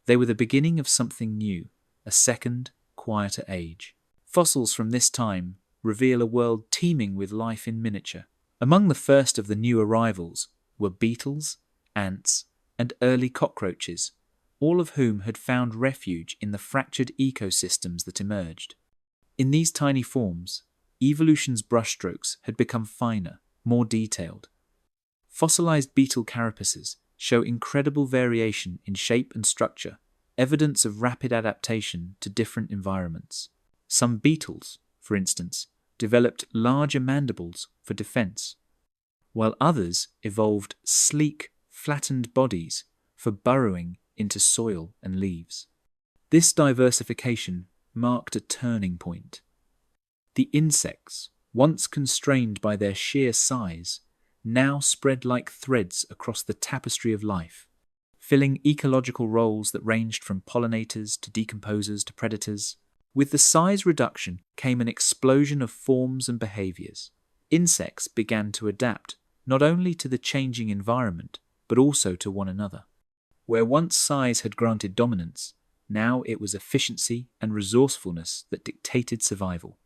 Speaker 1: They were the beginning of something new, a second, quieter age. Fossils from this time reveal a world teeming with life in miniature. Among the first of the new arrivals were beetles, ants, and early cockroaches, all of whom had found refuge in the fractured ecosystems that emerged. In these tiny forms, evolution's brushstrokes had become finer, more detailed. Fossilized beetle carapaces show incredible variation in shape and structure, evidence of rapid adaptation to different environments. Some beetles, for instance, developed larger mandibles for defense, while others evolved sleek, flattened bodies for burrowing into soil and leaves. This diversification marked a turning point. The insects, once constrained by their sheer size, now spread like threads across the tapestry of life, filling ecological roles that ranged from pollinators to decomposers to predators. With the size reduction came an explosion of forms and behaviors. Insects began to adapt not only to the changing environment, but also to one another. Where once size had granted dominance, now it was efficiency and resourcefulness that dictated survival.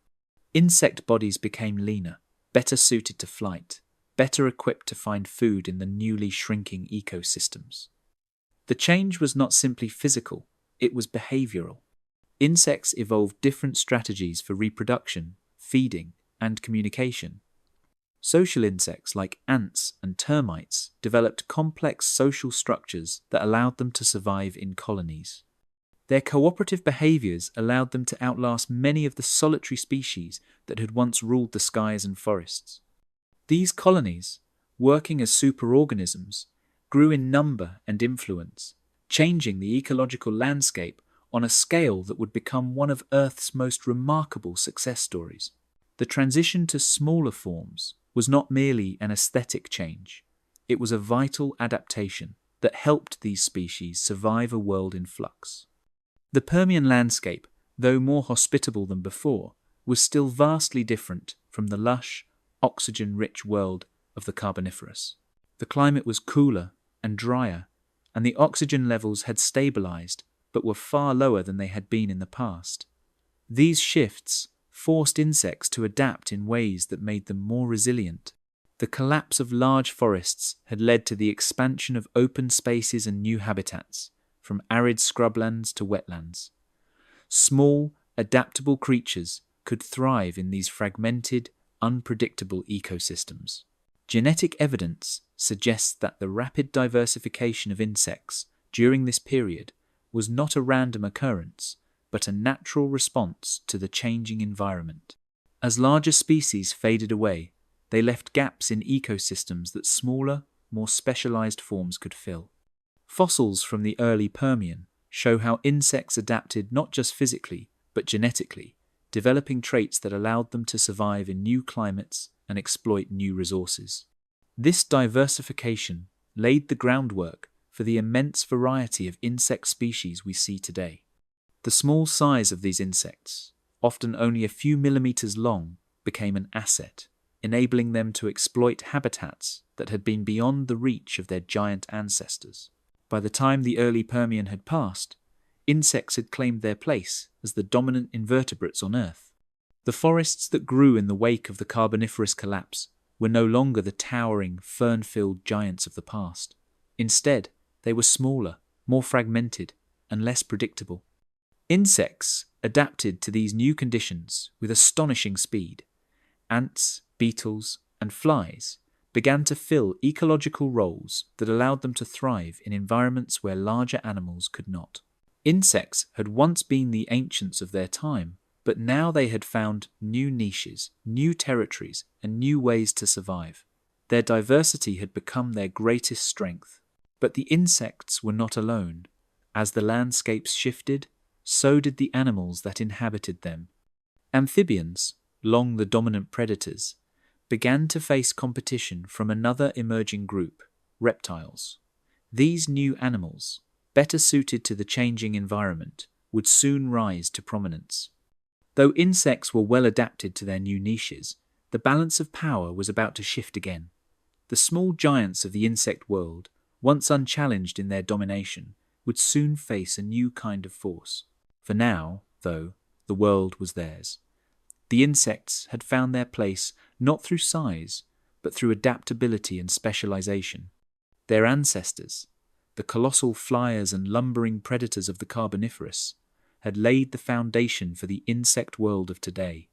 Speaker 1: Insect bodies became leaner, better suited to flight, better equipped to find food in the newly shrinking ecosystems. The change was not simply physical, it was behavioral. Insects evolved different strategies for reproduction, feeding, and communication. Social insects like ants and termites developed complex social structures that allowed them to survive in colonies. Their cooperative behaviors allowed them to outlast many of the solitary species that had once ruled the skies and forests. These colonies, working as superorganisms, grew in number and influence, changing the ecological landscape on a scale that would become one of Earth's most remarkable success stories. The transition to smaller forms was not merely an aesthetic change, it was a vital adaptation that helped these species survive a world in flux. The Permian landscape, though more hospitable than before, was still vastly different from the lush, oxygen-rich world of the Carboniferous. The climate was cooler and drier, and the oxygen levels had stabilized but were far lower than they had been in the past. These shifts forced insects to adapt in ways that made them more resilient. The collapse of large forests had led to the expansion of open spaces and new habitats, from arid scrublands to wetlands. Small, adaptable creatures could thrive in these fragmented, unpredictable ecosystems. Genetic evidence suggests that the rapid diversification of insects during this period was not a random occurrence, but a natural response to the changing environment. As larger species faded away, they left gaps in ecosystems that smaller, more specialized forms could fill. Fossils from the early Permian show how insects adapted not just physically, but genetically, developing traits that allowed them to survive in new climates and exploit new resources. This diversification laid the groundwork for the immense variety of insect species we see today. The small size of these insects, often only a few millimeters long, became an asset, enabling them to exploit habitats that had been beyond the reach of their giant ancestors. By the time the early Permian had passed, insects had claimed their place as the dominant invertebrates on Earth. The forests that grew in the wake of the Carboniferous collapse were no longer the towering, fern-filled giants of the past. Instead, they were smaller, more fragmented, and less predictable. Insects adapted to these new conditions with astonishing speed. Ants, beetles, and flies began to fill ecological roles that allowed them to thrive in environments where larger animals could not. Insects had once been the ancients of their time, but now they had found new niches, new territories, and new ways to survive. Their diversity had become their greatest strength. But the insects were not alone. As the landscapes shifted, so did the animals that inhabited them. Amphibians, long the dominant predators, began to face competition from another emerging group, reptiles. These new animals, better suited to the changing environment, would soon rise to prominence. Though insects were well adapted to their new niches, the balance of power was about to shift again. The small giants of the insect world, once unchallenged in their domination, would soon face a new kind of force. For now, though, the world was theirs. The insects had found their place not through size, but through adaptability and specialization. Their ancestors, the colossal flyers and lumbering predators of the Carboniferous, had laid the foundation for the insect world of today.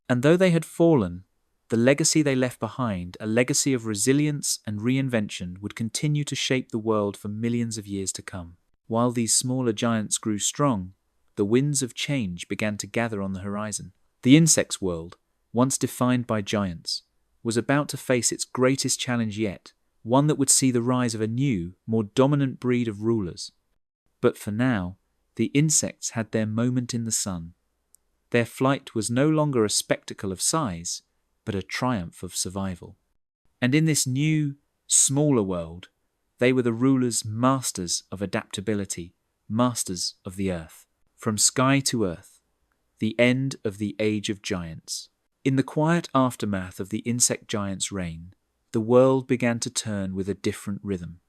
Speaker 1: And though they had fallen, the legacy they left behind, a legacy of resilience and reinvention, would continue to shape the world for millions of years to come. While these smaller giants grew strong, the winds of change began to gather on the horizon. The insects world, once defined by giants, was about to face its greatest challenge yet, one that would see the rise of a new, more dominant breed of rulers. But for now, the insects had their moment in the sun. Their flight was no longer a spectacle of size, but a triumph of survival. And in this new, smaller world, they were the rulers, masters of adaptability, masters of the earth. From sky to earth, the end of the age of giants. In the quiet aftermath of the insect giants' reign, the world began to turn with a different rhythm.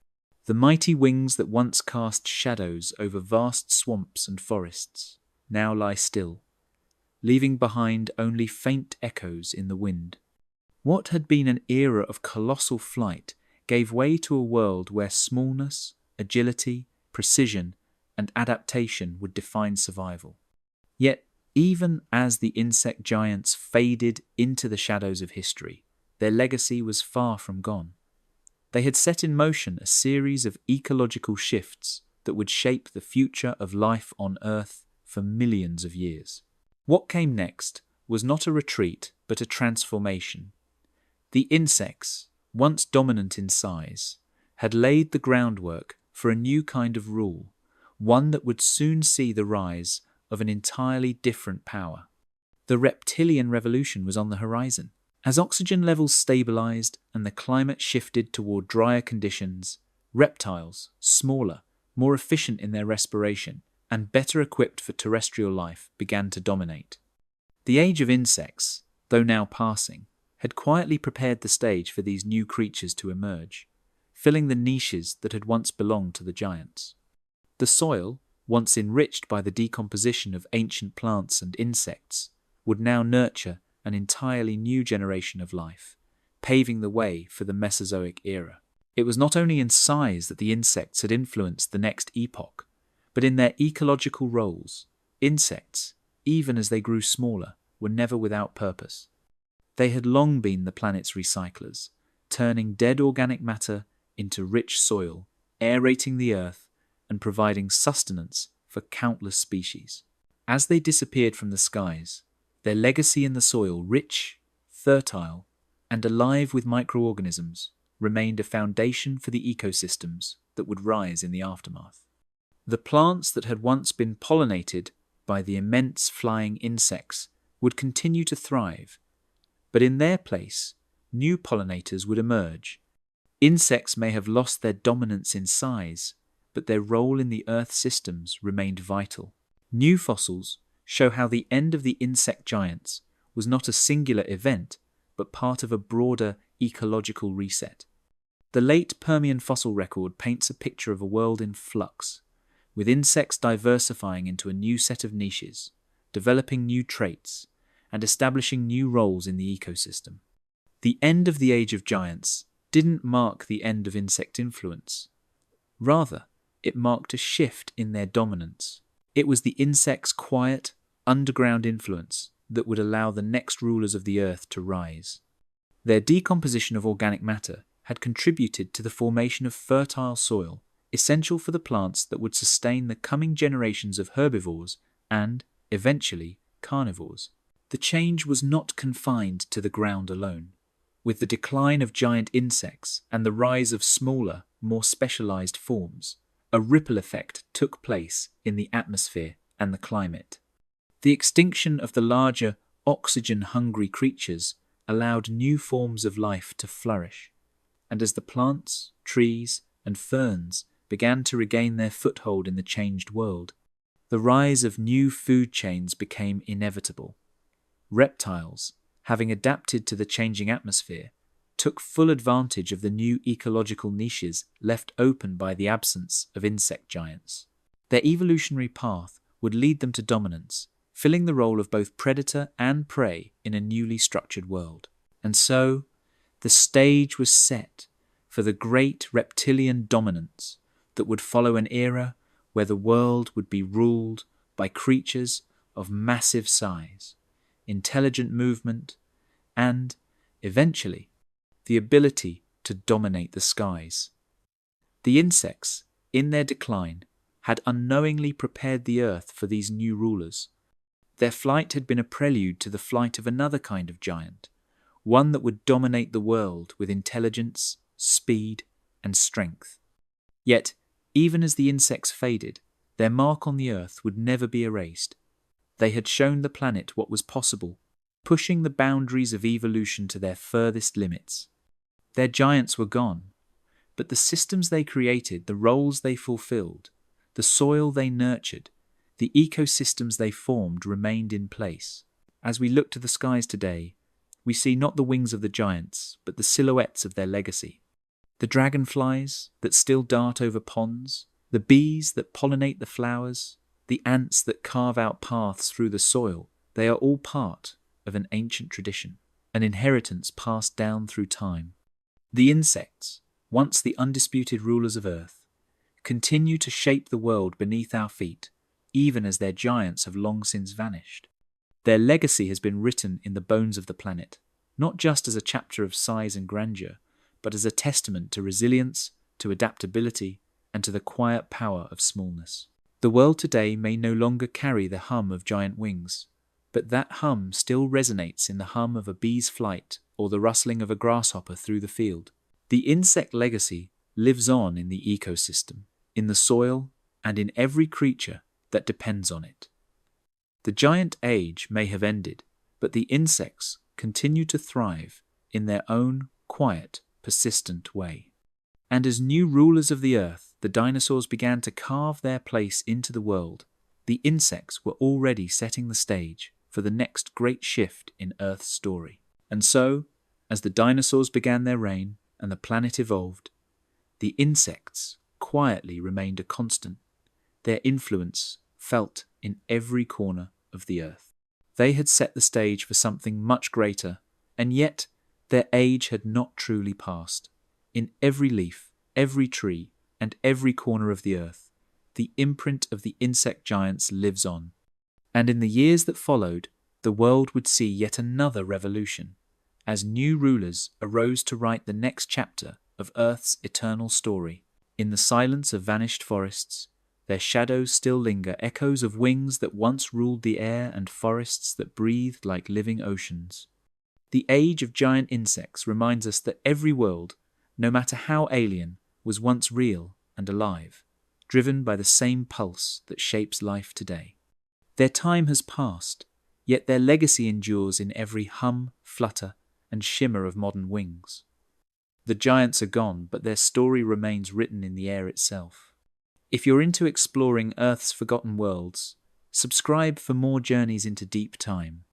Speaker 1: The mighty wings that once cast shadows over vast swamps and forests now lie still, leaving behind only faint echoes in the wind. What had been an era of colossal flight gave way to a world where smallness, agility, precision, and adaptation would define survival. Yet, even as the insect giants faded into the shadows of history, their legacy was far from gone. They had set in motion a series of ecological shifts that would shape the future of life on Earth for millions of years. What came next was not a retreat, but a transformation. The insects, once dominant in size, had laid the groundwork for a new kind of rule, one that would soon see the rise of an entirely different power. The reptilian revolution was on the horizon. As oxygen levels stabilized and the climate shifted toward drier conditions, reptiles, smaller, more efficient in their respiration, and better equipped for terrestrial life, began to dominate. The age of insects, though now passing, had quietly prepared the stage for these new creatures to emerge, filling the niches that had once belonged to the giants. The soil, once enriched by the decomposition of ancient plants and insects, would now nurture an entirely new generation of life, paving the way for the Mesozoic era. It was not only in size that the insects had influenced the next epoch, but in their ecological roles. Insects, even as they grew smaller, were never without purpose. They had long been the planet's recyclers, turning dead organic matter into rich soil, aerating the earth, and providing sustenance for countless species. As they disappeared from the skies, their legacy in the soil, rich, fertile, and alive with microorganisms, remained a foundation for the ecosystems that would rise in the aftermath. The plants that had once been pollinated by the immense flying insects would continue to thrive, but in their place, new pollinators would emerge. Insects may have lost their dominance in size, but their role in the Earth systems remained vital. New fossils show how the end of the insect giants was not a singular event, but part of a broader ecological reset. The late Permian fossil record paints a picture of a world in flux, with insects diversifying into a new set of niches, developing new traits, and establishing new roles in the ecosystem. The end of the age of giants didn't mark the end of insect influence. Rather, it marked a shift in their dominance. It was the insects' quiet, underground influence that would allow the next rulers of the earth to rise. Their decomposition of organic matter had contributed to the formation of fertile soil, essential for the plants that would sustain the coming generations of herbivores and, eventually, carnivores. The change was not confined to the ground alone. With the decline of giant insects and the rise of smaller, more specialized forms, a ripple effect took place in the atmosphere and the climate. The extinction of the larger, oxygen-hungry creatures allowed new forms of life to flourish, and as the plants, trees, and ferns began to regain their foothold in the changed world, the rise of new food chains became inevitable. Reptiles, having adapted to the changing atmosphere, took full advantage of the new ecological niches left open by the absence of insect giants. Their evolutionary path would lead them to dominance, filling the role of both predator and prey in a newly structured world. And so, the stage was set for the great reptilian dominance that would follow an era where the world would be ruled by creatures of massive size, intelligent movement, and, eventually, the ability to dominate the skies. The insects, in their decline, had unknowingly prepared the earth for these new rulers. Their flight had been a prelude to the flight of another kind of giant, one that would dominate the world with intelligence, speed, and strength. Yet, even as the insects faded, their mark on the earth would never be erased. They had shown the planet what was possible, pushing the boundaries of evolution to their furthest limits. Their giants were gone, but the systems they created, the roles they fulfilled, the soil they nurtured, the ecosystems they formed remained in place. As we look to the skies today, we see not the wings of the giants, but the silhouettes of their legacy. The dragonflies that still dart over ponds, the bees that pollinate the flowers, the ants that carve out paths through the soil, they are all part of an ancient tradition, an inheritance passed down through time. The insects, once the undisputed rulers of Earth, continue to shape the world beneath our feet, even as their giants have long since vanished. Their legacy has been written in the bones of the planet, not just as a chapter of size and grandeur, but as a testament to resilience, to adaptability, and to the quiet power of smallness. The world today may no longer carry the hum of giant wings, but that hum still resonates in the hum of a bee's flight or the rustling of a grasshopper through the field. The insect legacy lives on in the ecosystem, in the soil, and in every creature that depends on it. The giant age may have ended, but the insects continue to thrive in their own quiet, persistent way. And as new rulers of the earth, the dinosaurs began to carve their place into the world, the insects were already setting the stage for the next great shift in Earth's story. And so, as the dinosaurs began their reign and the planet evolved, the insects quietly remained a constant, their influence felt in every corner of the earth. They had set the stage for something much greater, and yet their age had not truly passed. In every leaf, every tree, and every corner of the earth, the imprint of the insect giants lives on. And in the years that followed, the world would see yet another revolution, as new rulers arose to write the next chapter of Earth's eternal story. In the silence of vanished forests, their shadows still linger, echoes of wings that once ruled the air and forests that breathed like living oceans. The age of giant insects reminds us that every world, no matter how alien, was once real and alive, driven by the same pulse that shapes life today. Their time has passed, yet their legacy endures in every hum, flutter, and shimmer of modern wings. The giants are gone, but their story remains written in the air itself. If you're into exploring Earth's forgotten worlds, subscribe for more journeys into deep time.